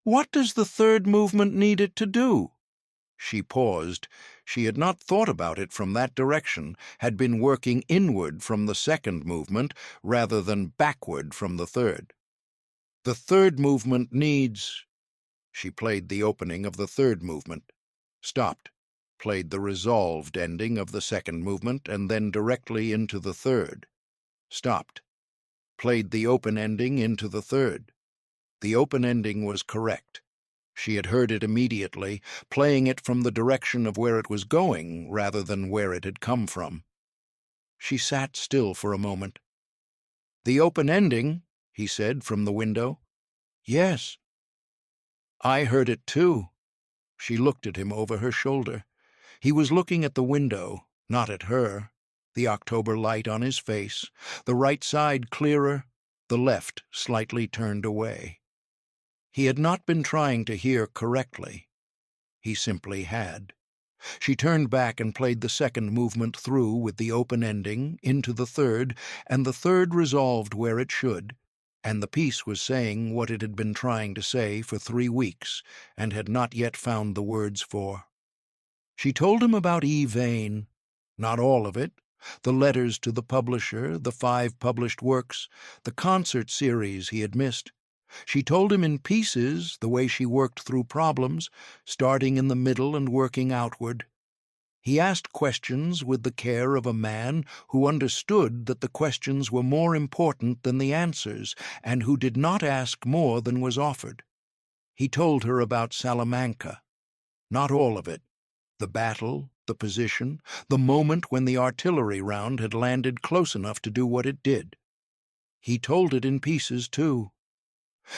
"What does the third movement need it to do?" She paused. She had not thought about it from that direction, had been working inward from the second movement rather than backward from the third. "The third movement needs—" She played the opening of the third movement, stopped, played the resolved ending of the second movement, and then directly into the third, stopped, played the open ending into the third. The open ending was correct. She had heard it immediately, playing it from the direction of where it was going rather than where it had come from. She sat still for a moment. "The open ending," he said from the window. "Yes." "I heard it too." She looked at him over her shoulder. He was looking at the window, not at her, the October light on his face, the right side clearer, the left slightly turned away. He had not been trying to hear correctly. He simply had. She turned back and played the second movement through with the open ending into the third, and the third resolved where it should, and the piece was saying what it had been trying to say for 3 weeks and had not yet found the words for. She told him about E. Vane, not all of it, the letters to the publisher, the 5 published works, the concert series he had missed. She told him in pieces the way she worked through problems, starting in the middle and working outward. He asked questions with the care of a man who understood that the questions were more important than the answers, and who did not ask more than was offered. He told her about Salamanca. Not all of it. The battle, the position, the moment when the artillery round had landed close enough to do what it did. He told it in pieces, too.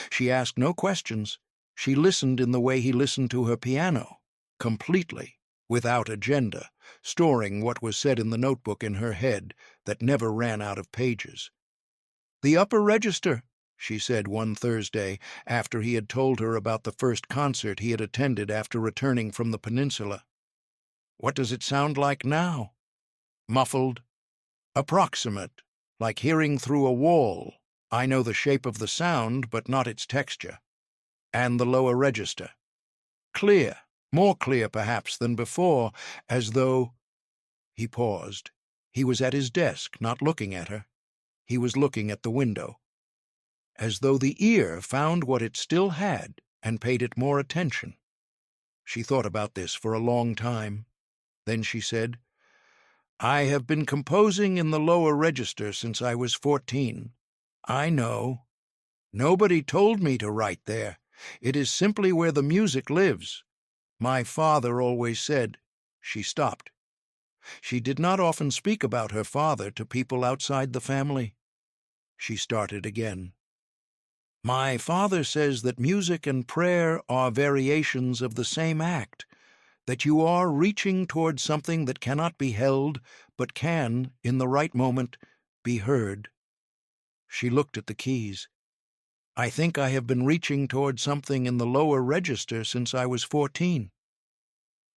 She asked no questions. She listened in the way he listened to her piano, completely, without agenda, storing what was said in the notebook in her head that never ran out of pages. "The upper register," she said one Thursday, after he had told her about the first concert he had attended after returning from the peninsula. "What does it sound like now?" "Muffled. Approximate, like hearing through a wall. I know the shape of the sound, but not its texture." "And the lower register?" "Clear, more clear perhaps than before, as though—" He paused. He was at his desk, not looking at her. He was looking at the window. "As though the ear found what it still had and paid it more attention." She thought about this for a long time. Then she said, "I have been composing in the lower register since I was 14. I know. Nobody told me to write there. It is simply where the music lives. My father always said—" She stopped. She did not often speak about her father to people outside the family. She started again. "My father says that music and prayer are variations of the same act, that you are reaching toward something that cannot be held, but can, in the right moment, be heard." She looked at the keys. "I think I have been reaching toward something in the lower register since I was 14.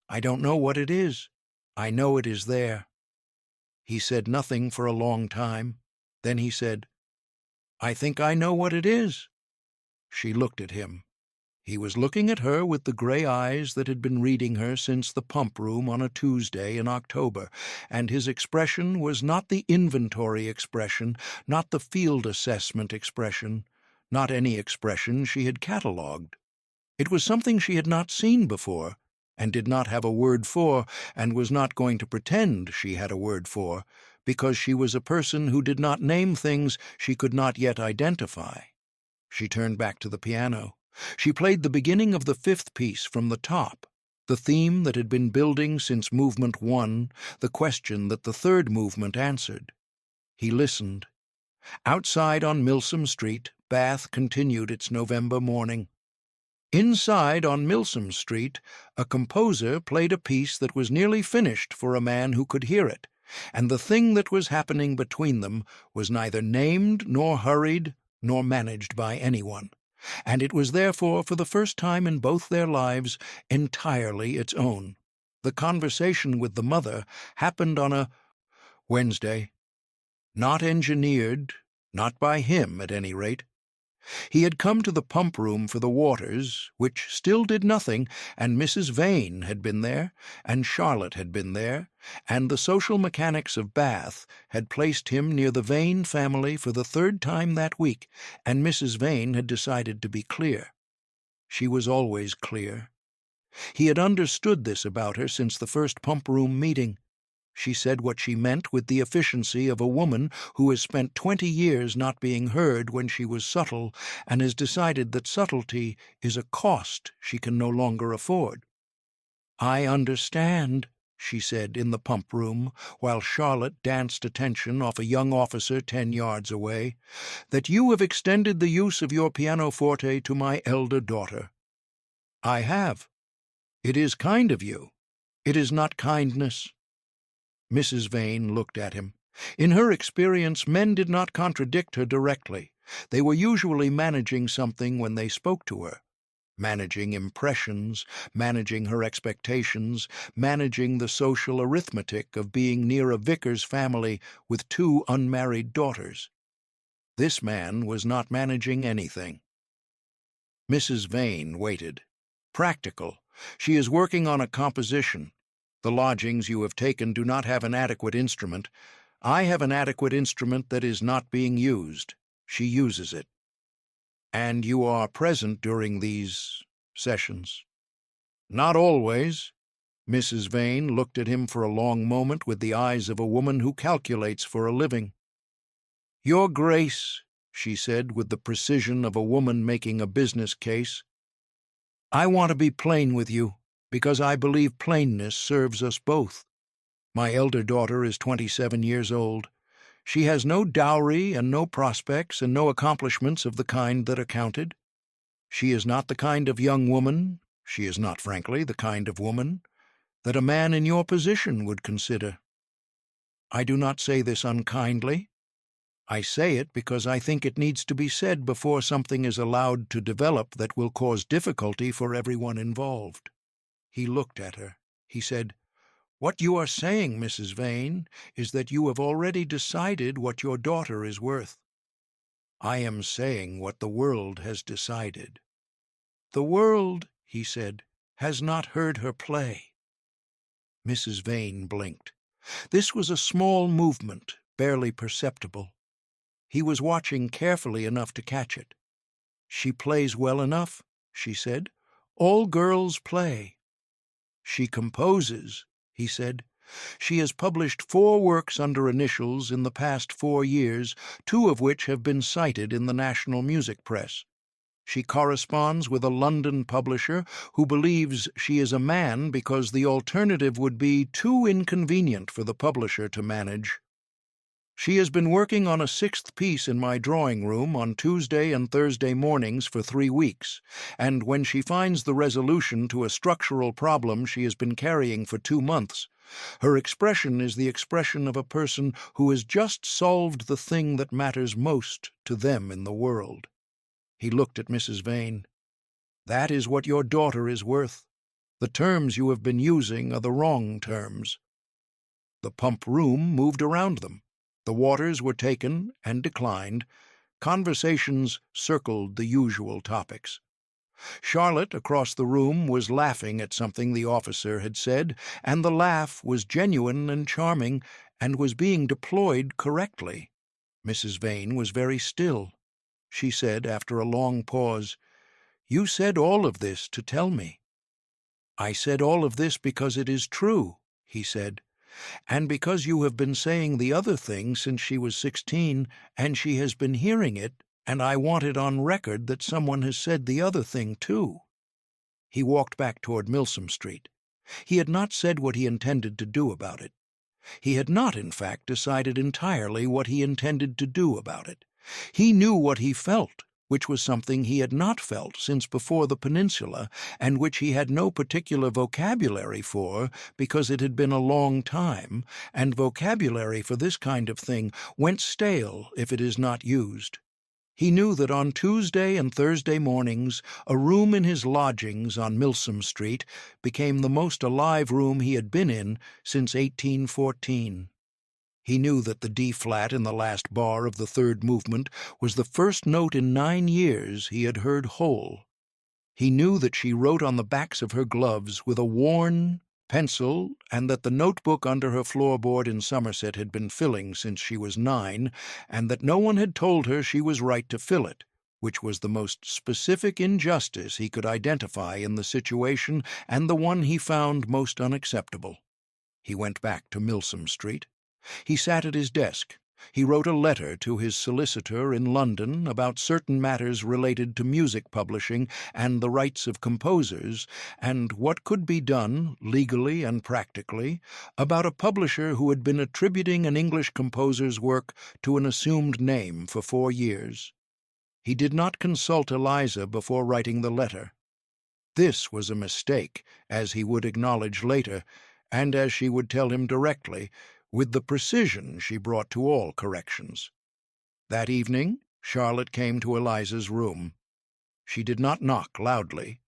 I don't know what it is. I know it is there." He said nothing for a long time. Then he said, "I think I know what it is." She looked at him. He was looking at her with the gray eyes that had been reading her since the pump room on a Tuesday in October, and his expression was not the inventory expression, not the field assessment expression, not any expression she had catalogued. It was something she had not seen before, and did not have a word for, and was not going to pretend she had a word for, because she was a person who did not name things she could not yet identify. She turned back to the piano. She played the beginning of the fifth piece from the top, the theme that had been building since movement 1, the question that the third movement answered. He listened. Outside on Milsome Street, Bath continued its November morning. Inside on Milsome Street, a composer played a piece that was nearly finished for a man who could hear it, and the thing that was happening between them was neither named nor hurried nor managed by anyone, and it was therefore, for the first time in both their lives, entirely its own. The conversation with the mother happened on a Wednesday, not engineered, not by him at any rate. He had come to the pump room for the waters, which still did nothing, and Mrs. Vane had been there, and Charlotte had been there, and the social mechanics of Bath had placed him near the Vane family for the third time that week, and Mrs. Vane had decided to be clear. She was always clear. He had understood this about her since the first pump room meeting. She said what she meant with the efficiency of a woman who has spent 20 years not being heard when she was subtle, and has decided that subtlety is a cost she can no longer afford. "I understand," she said in the pump room, while Charlotte danced attention off a young officer 10 yards away, "that you have extended the use of your pianoforte to my elder daughter." "I have. It is kind of you. It is not kindness." Mrs. Vane looked at him. In her experience, men did not contradict her directly. They were usually managing something when they spoke to her. Managing impressions, managing her expectations, managing the social arithmetic of being near a vicar's family with 2 unmarried daughters. This man was not managing anything. Mrs. Vane waited. "Practical. She is working on a composition. The lodgings you have taken do not have an adequate instrument. I have an adequate instrument that is not being used. She uses it." "And you are present during these sessions?" "Not always." Mrs. Vane looked at him for a long moment with the eyes of a woman who calculates for a living. "Your Grace," she said with the precision of a woman making a business case, "I want to be plain with you, because I believe plainness serves us both. My elder daughter is 27 years old. She has no dowry and no prospects and no accomplishments of the kind that are counted. She is not the kind of young woman, she is not, frankly, the kind of woman, that a man in your position would consider. I do not say this unkindly. I say it because I think it needs to be said before something is allowed to develop that will cause difficulty for everyone involved." He looked at her. He said, "What you are saying, Mrs. Vane, is that you have already decided what your daughter is worth." "I am saying what the world has decided." "The world," he said, "has not heard her play." Mrs. Vane blinked. This was a small movement, barely perceptible. He was watching carefully enough to catch it. "She plays well enough," she said. "All girls play. "She composes," he said. "She has published 4 works under initials in the past 4 years, 2 of which have been cited in the national music press. She corresponds with a London publisher who believes she is a man because the alternative would be too inconvenient for the publisher to manage. She has been working on a 6th piece in my drawing room on Tuesday and Thursday mornings for 3 weeks, and when she finds the resolution to a structural problem she has been carrying for 2 months, her expression is the expression of a person who has just solved the thing that matters most to them in the world." He looked at Mrs. Vane. "That is what your daughter is worth. The terms you have been using are the wrong terms." The pump room moved around them. The waters were taken and declined. Conversations circled the usual topics. Charlotte, across the room, was laughing at something the officer had said, and the laugh was genuine and charming, and was being deployed correctly. Mrs. Vane was very still. She said, after a long pause, "You said all of this to tell me." "I said all of this because it is true," he said, "and because you have been saying the other thing since she was 16, and she has been hearing it, and I want it on record that someone has said the other thing too." He walked back toward Milsome Street. He had not said what he intended to do about it. He had not, in fact, decided entirely what he intended to do about it. He knew what he felt, which was something he had not felt since before the peninsula, and which he had no particular vocabulary for because it had been a long time, and vocabulary for this kind of thing went stale if it is not used. He knew that on Tuesday and Thursday mornings a room in his lodgings on Milsome Street became the most alive room he had been in since 1814. He knew that the D-flat in the last bar of the third movement was the first note in 9 years he had heard whole. He knew that she wrote on the backs of her gloves with a worn pencil, and that the notebook under her floorboard in Somerset had been filling since she was 9, and that no one had told her she was right to fill it, which was the most specific injustice he could identify in the situation and the one he found most unacceptable. He went back to Milsome Street. He sat at his desk. He wrote a letter to his solicitor in London about certain matters related to music publishing and the rights of composers, and what could be done, legally and practically, about a publisher who had been attributing an English composer's work to an assumed name for 4 years. He did not consult Eliza before writing the letter. This was a mistake, as he would acknowledge later, and as she would tell him directly, with the precision she brought to all corrections. That evening, Charlotte came to Eliza's room. She did not knock loudly.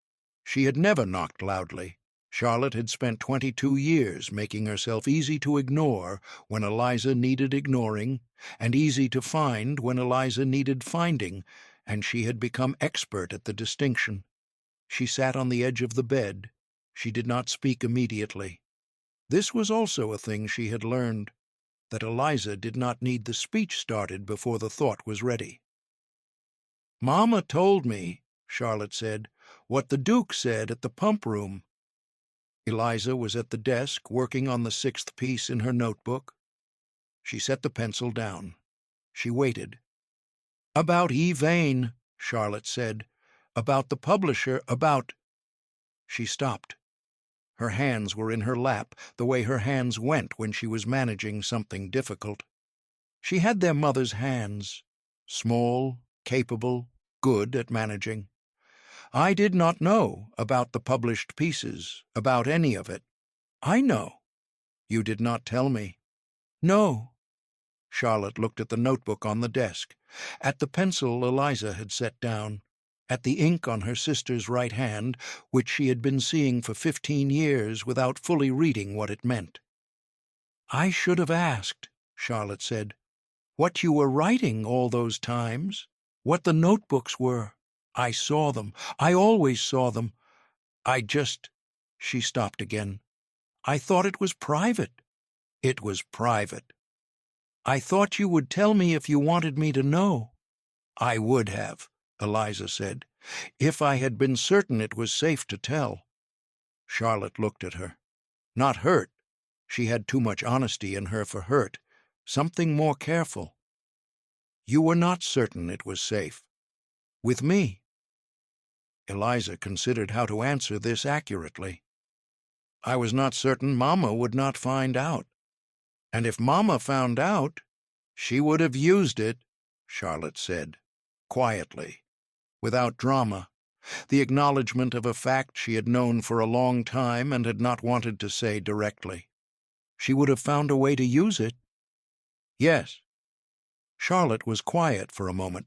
She had never knocked loudly. Charlotte had spent 22 years making herself easy to ignore when Eliza needed ignoring, and easy to find when Eliza needed finding, and she had become expert at the distinction. She sat on the edge of the bed. She did not speak immediately. This was also a thing she had learned, that Eliza did not need the speech started before the thought was ready. "Mamma told me," Charlotte said, "what the Duke said at the pump room." Eliza was at the desk working on the 6th piece in her notebook. She set the pencil down. She waited. "About E. Vane," Charlotte said. "About the publisher, about—" She stopped. Her hands were in her lap, the way her hands went when she was managing something difficult. She had their mother's hands, small, capable, good at managing. "I did not know about the published pieces, about any of it." "I know." "You did not tell me." "No." Charlotte looked at the notebook on the desk, at the pencil Eliza had set down, at the ink on her sister's right hand, which she had been seeing for 15 years without fully reading what it meant. "I should have asked," Charlotte said, "what you were writing all those times, what the notebooks were. I saw them. I always saw them. I just—" She stopped again. "I thought it was private." "It was private." "I thought you would tell me if you wanted me to know." "I would have," Eliza said, "if I had been certain it was safe to tell." Charlotte looked at her. Not hurt. She had too much honesty in her for hurt. Something more careful. You were not certain it was safe. With me. Eliza considered how to answer this accurately. I was not certain Mama would not find out. And if Mama found out, she would have used it, Charlotte said, quietly, without drama, the acknowledgment of a fact she had known for a long time and had not wanted to say directly. She would have found a way to use it. Yes. Charlotte was quiet for a moment.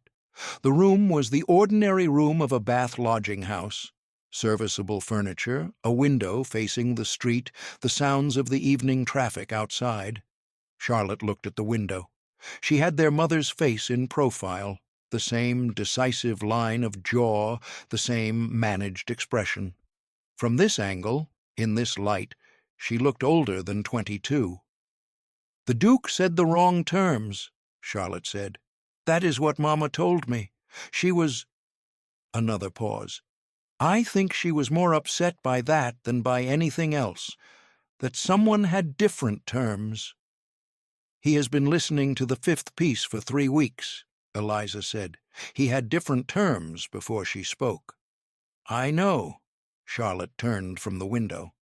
The room was the ordinary room of a Bath lodging house. Serviceable furniture, a window facing the street, the sounds of the evening traffic outside. Charlotte looked at the window. She had their mother's face in profile, the same decisive line of jaw, the same managed expression. From this angle, in this light, she looked older than 22. "The Duke said the wrong terms," Charlotte said. "That is what Mama told me. She was—" Another pause. "I think she was more upset by that than by anything else, that someone had different terms." "He has been listening to the fifth piece for 3 weeks," Eliza said. "He had different terms before she spoke." "I know." Charlotte turned from the window.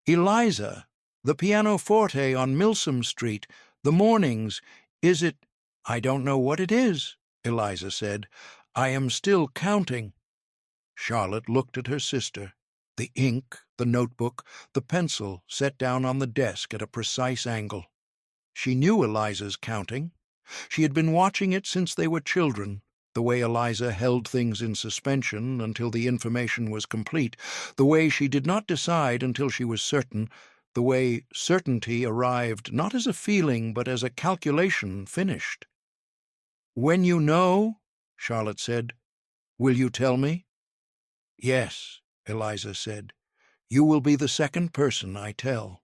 "Eliza, the pianoforte on Milsome Street, the mornings, is it—" "I don't know what it is," Eliza said. "I am still counting." Charlotte looked at her sister. The ink, the notebook, the pencil set down on the desk at a precise angle. She knew Eliza's counting. She had been watching it since they were children, the way Eliza held things in suspension until the information was complete, the way she did not decide until she was certain, the way certainty arrived not as a feeling but as a calculation finished. "When you know," Charlotte said, "will you tell me?" "Yes," Eliza said. "You will be the second person I tell."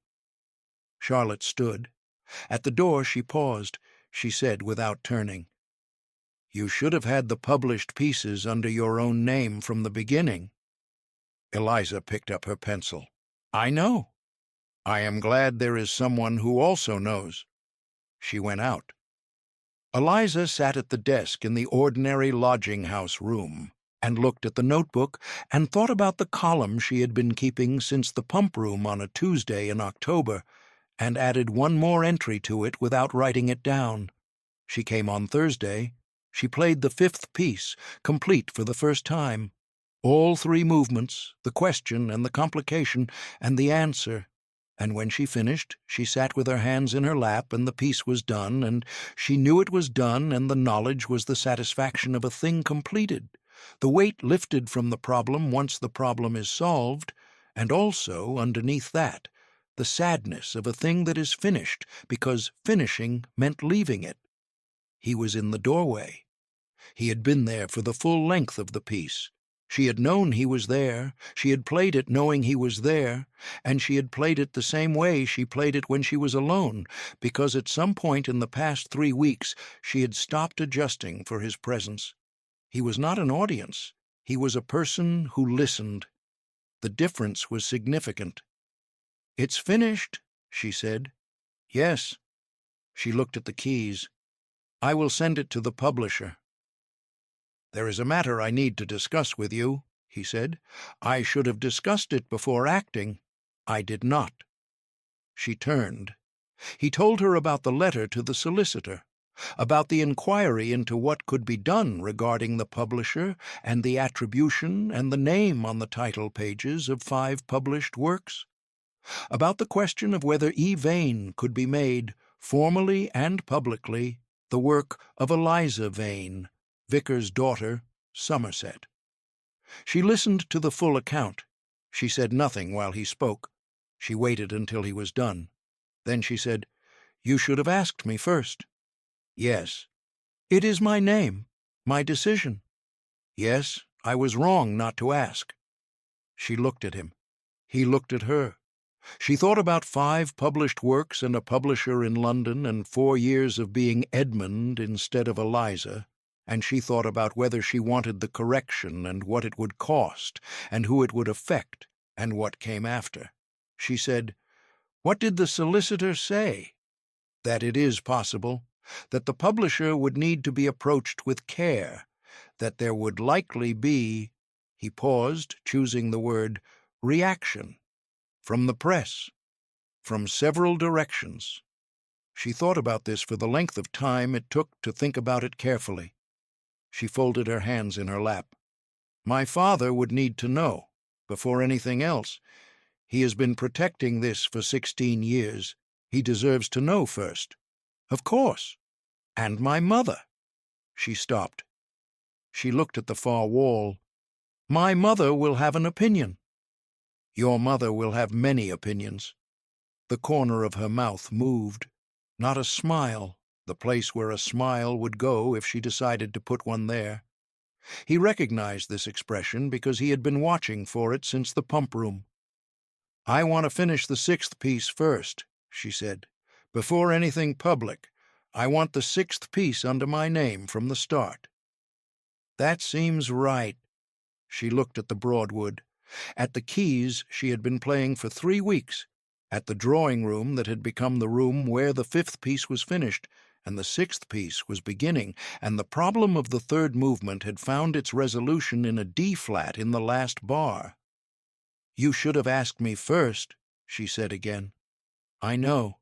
Charlotte stood. At the door she paused. She said without turning, "You should have had the published pieces under your own name from the beginning." Eliza picked up her pencil. "I know. I am glad there is someone who also knows." She went out. Eliza sat at the desk in the ordinary lodging-house room and looked at the notebook and thought about the column she had been keeping since the pump room on a Tuesday in October, and added one more entry to it without writing it down. She came on Thursday. She played the fifth piece, complete for the first time. All 3 movements, the question and the complication, and the answer. And when she finished, she sat with her hands in her lap, and the piece was done, and she knew it was done, and the knowledge was the satisfaction of a thing completed, the weight lifted from the problem once the problem is solved, and also, underneath that, the sadness of a thing that is finished, because finishing meant leaving it. He was in the doorway. He had been there for the full length of the piece. She had known he was there, she had played it knowing he was there, and she had played it the same way she played it when she was alone, because at some point in the past 3 weeks she had stopped adjusting for his presence. He was not an audience. He was a person who listened. The difference was significant. "It's finished," she said. "Yes." She looked at the keys. "I will send it to the publisher." "There is a matter I need to discuss with you," he said. "I should have discussed it before acting. I did not." She turned. He told her about the letter to the solicitor, about the inquiry into what could be done regarding the publisher and the attribution and the name on the title pages of 5 published works, about the question of whether E. Vane could be made, formally and publicly, the work of Eliza Vane, Vicar's daughter, Somerset. She listened to the full account. She said nothing while he spoke. She waited until he was done. Then she said, "You should have asked me first." "Yes." "It is my name, my decision." "Yes, I was wrong not to ask." She looked at him. He looked at her. She thought about 5 published works and a publisher in London and 4 years of being Edmund instead of Eliza, and she thought about whether she wanted the correction and what it would cost and who it would affect, And what came after? She said, "What did the solicitor say?" That it is possible, that the publisher would need to be approached with care, that there would likely be, he paused, choosing the word, reaction, from the press, from several directions. She thought about this for the length of time it took to think about it carefully. She folded her hands in her lap. My father would need to know, before anything else. He has been protecting this for 16 years. He deserves to know first. Of course. And my mother. She stopped. She looked at the far wall. My mother will have an opinion. Your mother will have many opinions. The corner of her mouth moved. Not a smile, the place where a smile would go if she decided to put one there. He recognized this expression because he had been watching for it since the pump room. I want to finish the 6th piece first, she said. Before anything public, I want the 6th piece under my name from the start. That seems right. She looked at the Broadwood, at the keys she had been playing for 3 weeks, at the drawing room that had become the room where the 5th piece was finished, and the 6th piece was beginning, and the problem of the 3rd movement had found its resolution in a D-flat in the last bar. You should have asked me first, she said again. I know.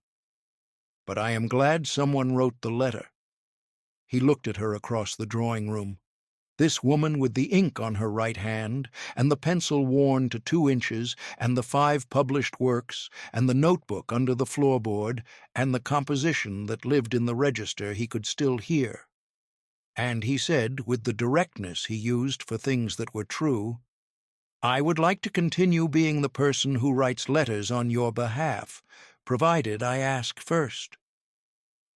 But I am glad someone wrote the letter. He looked at her across the drawing room. This woman with the ink on her right hand, and the pencil worn to 2 inches, and the 5 published works, and the notebook under the floorboard, and the composition that lived in the register he could still hear. And he said, with the directness he used for things that were true, I would like to continue being the person who writes letters on your behalf, provided I ask first.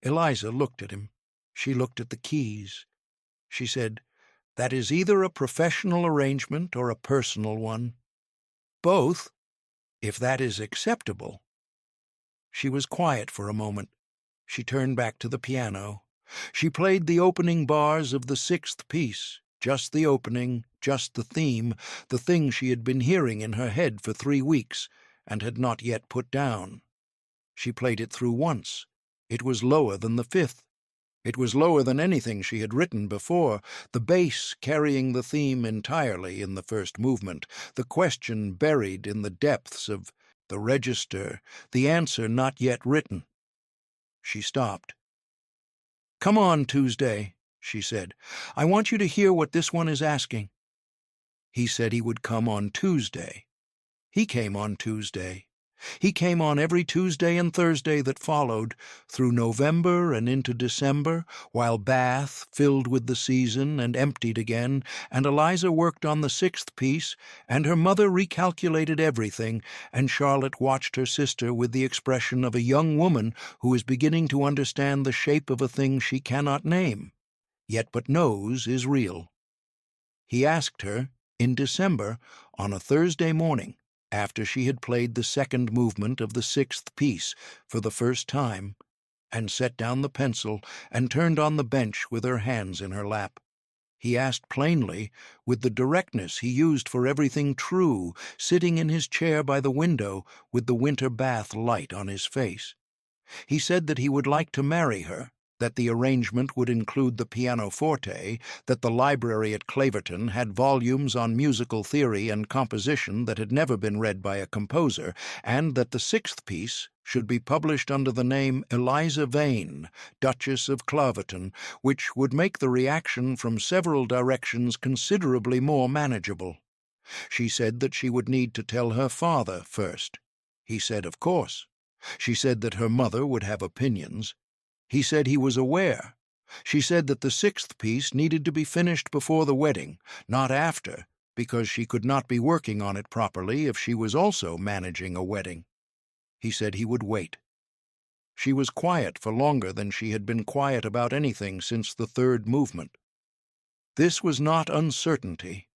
Eliza looked at him. She looked at the keys. She said, That is either a professional arrangement or a personal one. Both, if that is acceptable. She was quiet for a moment. She turned back to the piano. She played the opening bars of the 6th piece, just the opening, just the theme, the thing she had been hearing in her head for 3 weeks and had not yet put down. She played it through once. It was lower than the 5th. It was lower than anything she had written before, the bass carrying the theme entirely in the 1st movement, the question buried in the depths of the register, the answer not yet written. She stopped. Come on, Tuesday, she said. I want you to hear what this one is asking. He said he would come on Tuesday. He came on Tuesday. He came on every Tuesday and Thursday that followed, through November and into December, while Bath filled with the season and emptied again, and Eliza worked on the 6th piece, and her mother recalculated everything, and Charlotte watched her sister with the expression of a young woman who is beginning to understand the shape of a thing she cannot name, yet but knows is real. He asked her, in December, on a Thursday morning, after she had played the 2nd movement of the 6th piece for the first time, and set down the pencil and turned on the bench with her hands in her lap. He asked plainly, with the directness he used for everything true, sitting in his chair by the window with the winter bath light on his face. He said that he would like to marry her, that the arrangement would include the pianoforte, that the library at Claverton had volumes on musical theory and composition that had never been read by a composer, and that the 6th piece should be published under the name Eliza Vane, Duchess of Claverton, which would make the reaction from several directions considerably more manageable. She said that she would need to tell her father first. He said, of course. She said that her mother would have opinions. He said he was aware. She said that the 6th piece needed to be finished before the wedding, not after, because she could not be working on it properly if she was also managing a wedding. He said he would wait. She was quiet for longer than she had been quiet about anything since the 3rd movement. This was not uncertainty.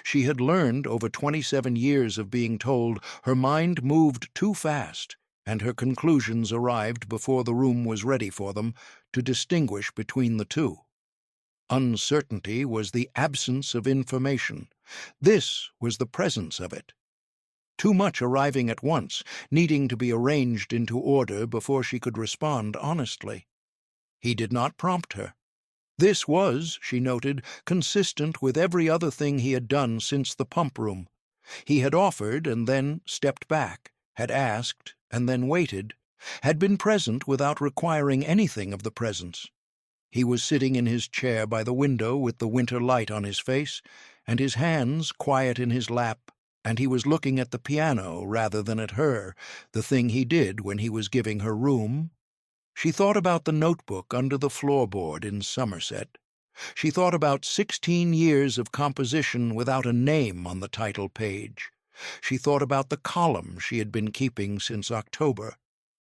She had learned over 27 years of being told her mind moved too fast, and her conclusions arrived before the room was ready for them, to distinguish between the two. Uncertainty was the absence of information. This was the presence of it. Too much arriving at once, needing to be arranged into order before she could respond honestly. He did not prompt her. This was, she noted, consistent with every other thing he had done since the pump room. He had offered and then stepped back, had asked and then waited, had been present without requiring anything of the presence. He was sitting in his chair by the window with the winter light on his face, and his hands quiet in his lap, and he was looking at the piano rather than at her, the thing he did when he was giving her room. She thought about the notebook under the floorboard in Somerset. She thought about 16 years of composition without a name on the title page. She thought about the column she had been keeping since October,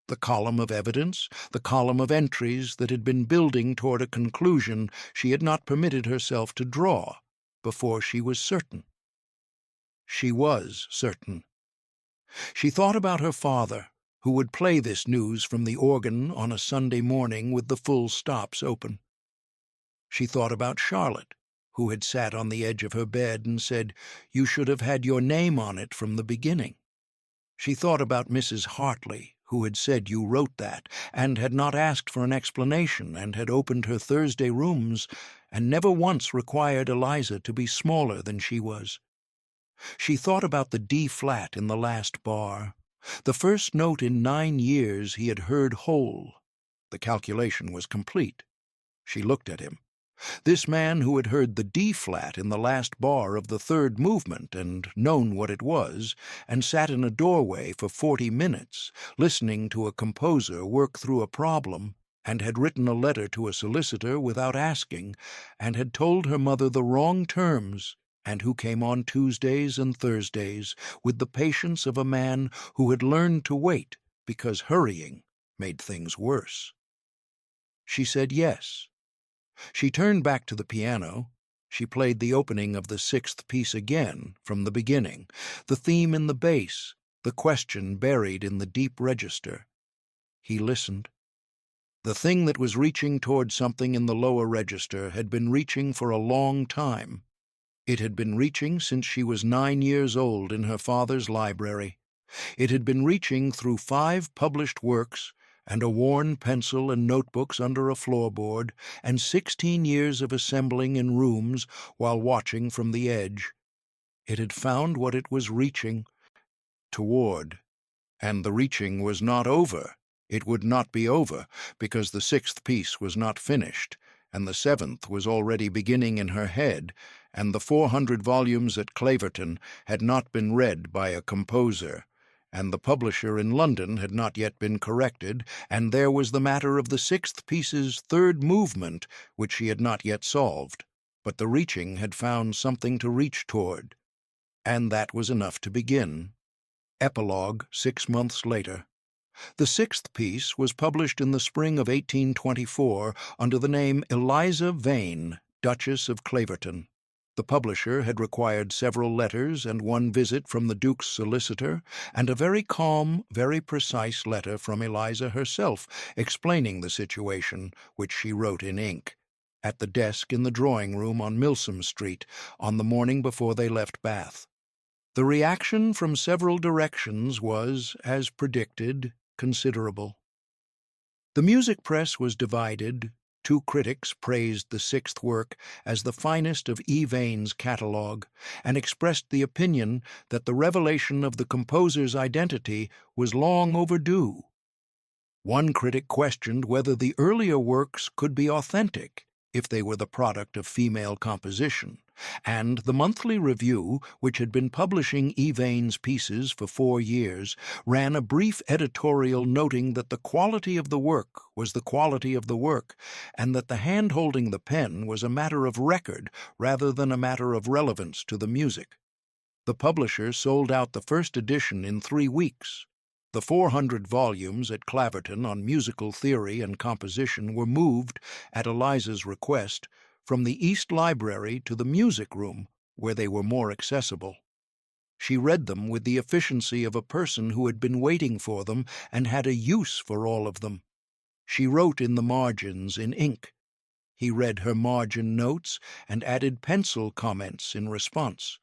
the column of evidence, the column of entries that had been building toward a conclusion she had not permitted herself to draw before she was certain. She was certain. She thought about her father, who would play this news from the organ on a Sunday morning with the full stops open. She thought about Charlotte, who had sat on the edge of her bed and said, "You should have had your name on it from the beginning." She thought about Mrs. Hartley, who had said you wrote that, and had not asked for an explanation, and had opened her Thursday rooms, and never once required Eliza to be smaller than she was. She thought about the D-flat in the last bar, the first note in 9 years he had heard whole. The calculation was complete. She looked at him. This man who had heard the D-flat in the last bar of the third movement and known what it was, and sat in a doorway for 40 minutes, listening to a composer work through a problem, and had written a letter to a solicitor without asking, and had told her mother the wrong terms, and who came on Tuesdays and Thursdays with the patience of a man who had learned to wait because hurrying made things worse. She said yes. She turned back to the piano. She played the opening of the 6th piece again, from the beginning, the theme in the bass, the question buried in the deep register. He listened. The thing that was reaching toward something in the lower register had been reaching for a long time. It had been reaching since she was 9 years old in her father's library. It had been reaching through 5 published works, and a worn pencil and notebooks under a floorboard, and 16 years of assembling in rooms while watching from the edge. It had found what it was reaching toward, and the reaching was not over. It would not be over, because the 6th piece was not finished, and the 7th was already beginning in her head, and the 400 volumes at Claverton had not been read by a composer, and the publisher in London had not yet been corrected, and there was the matter of the 6th piece's third movement, which she had not yet solved, but the reaching had found something to reach toward, and that was enough to begin. Epilogue 6 months later. The 6th piece was published in the spring of 1824 under the name Eliza Vane, Duchess of Claverton. The publisher had required several letters and 1 visit from the Duke's solicitor, and a very calm, very precise letter from Eliza herself explaining the situation, which she wrote in ink, at the desk in the drawing-room on Milsome Street on the morning before they left Bath. The reaction from several directions was, as predicted, considerable. The music press was divided. 2 critics praised the 6th work as the finest of E. Vane's catalogue, and expressed the opinion that the revelation of the composer's identity was long overdue. 1 critic questioned whether the earlier works could be authentic if they were the product of female composition, and the Monthly Review, which had been publishing E. Vane's pieces for 4 years, ran a brief editorial noting that the quality of the work was the quality of the work, and that the hand holding the pen was a matter of record rather than a matter of relevance to the music. The publisher sold out the first edition in 3 weeks. The 400 volumes at Claverton on musical theory and composition were moved, at Eliza's request, from the East Library to the music room, where they were more accessible. She read them with the efficiency of a person who had been waiting for them and had a use for all of them. She wrote in the margins in ink. He read her margin notes and added pencil comments in response.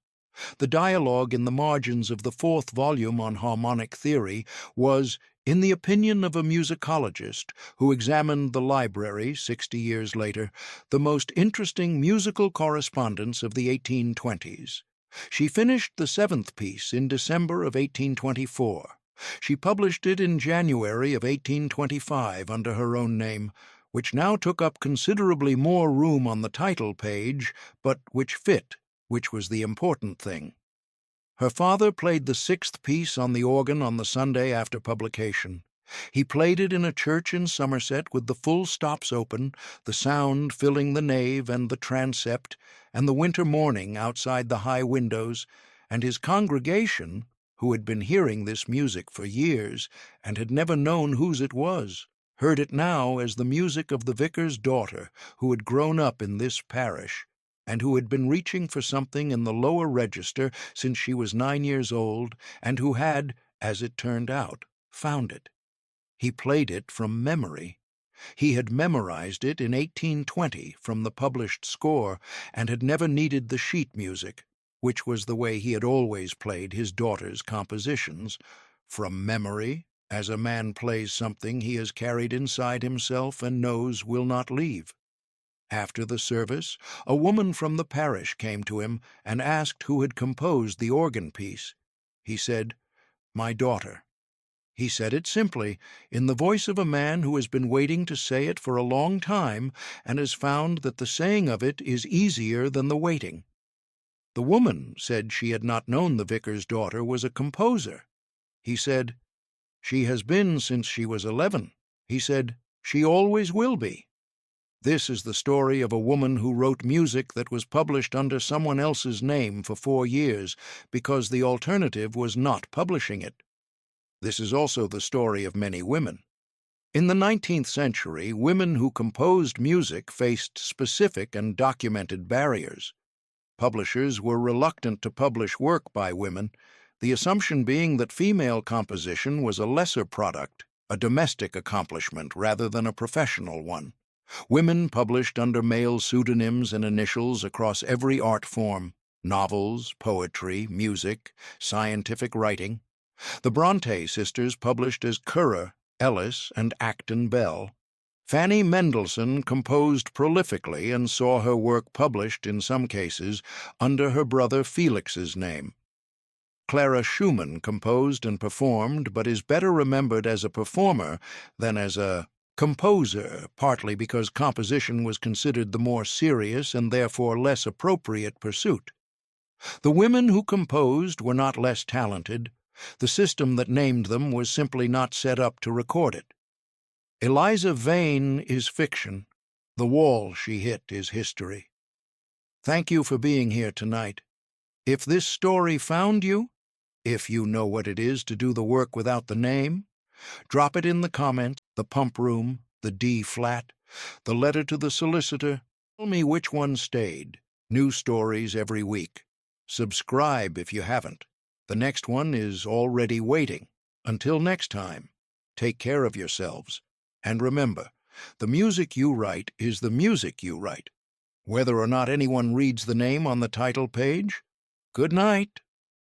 The dialogue in the margins of the fourth volume on harmonic theory was, in the opinion of a musicologist who examined the library 60 years later, the most interesting musical correspondence of the 1820s. She finished the seventh piece in December of 1824. She published it in January of 1825 under her own name, which now took up considerably more room on the title page, but which fit, which was the important thing. Her father played the sixth piece on the organ on the Sunday after publication. He played it in a church in Somerset with the full stops open, the sound filling the nave and the transept, and the winter morning outside the high windows, and his congregation, who had been hearing this music for years and had never known whose it was, heard it now as the music of the vicar's daughter who had grown up in this parish, and who had been reaching for something in the lower register since she was 9 years old, and who had, as it turned out, found it. He played it from memory. He had memorized it in 1820 from the published score, and had never needed the sheet music, which was the way he had always played his daughter's compositions, from memory, as a man plays something he has carried inside himself and knows will not leave. After the service, a woman from the parish came to him and asked who had composed the organ piece. He said, "My daughter." He said it simply, in the voice of a man who has been waiting to say it for a long time and has found that the saying of it is easier than the waiting. The woman said she had not known the vicar's daughter was a composer. He said, "She has been since she was 11. He said, "She always will be." This is the story of a woman who wrote music that was published under someone else's name for 4 years because the alternative was not publishing it. This is also the story of many women. In the 19th century, women who composed music faced specific and documented barriers. Publishers were reluctant to publish work by women, the assumption being that female composition was a lesser product, a domestic accomplishment rather than a professional one. Women published under male pseudonyms and initials across every art form: novels, poetry, music, scientific writing. The Bronte sisters published as Currer, Ellis, and Acton Bell. Fanny Mendelssohn composed prolifically and saw her work published, in some cases, under her brother Felix's name. Clara Schumann composed and performed, but is better remembered as a performer than as a composer, partly because composition was considered the more serious and therefore less appropriate pursuit. The women who composed were not less talented. The system that named them was simply not set up to record it. Eliza Vane is fiction. The wall she hit is history. Thank you for being here tonight. If this story found you, if you know what it is to do the work without the name, drop it in the comments, the pump room, the D flat, the letter to the solicitor. Tell me which one stayed. New stories every week. Subscribe if you haven't. The next one is already waiting. Until next time, take care of yourselves. And remember, the music you write is the music you write, whether or not anyone reads the name on the title page. Good night.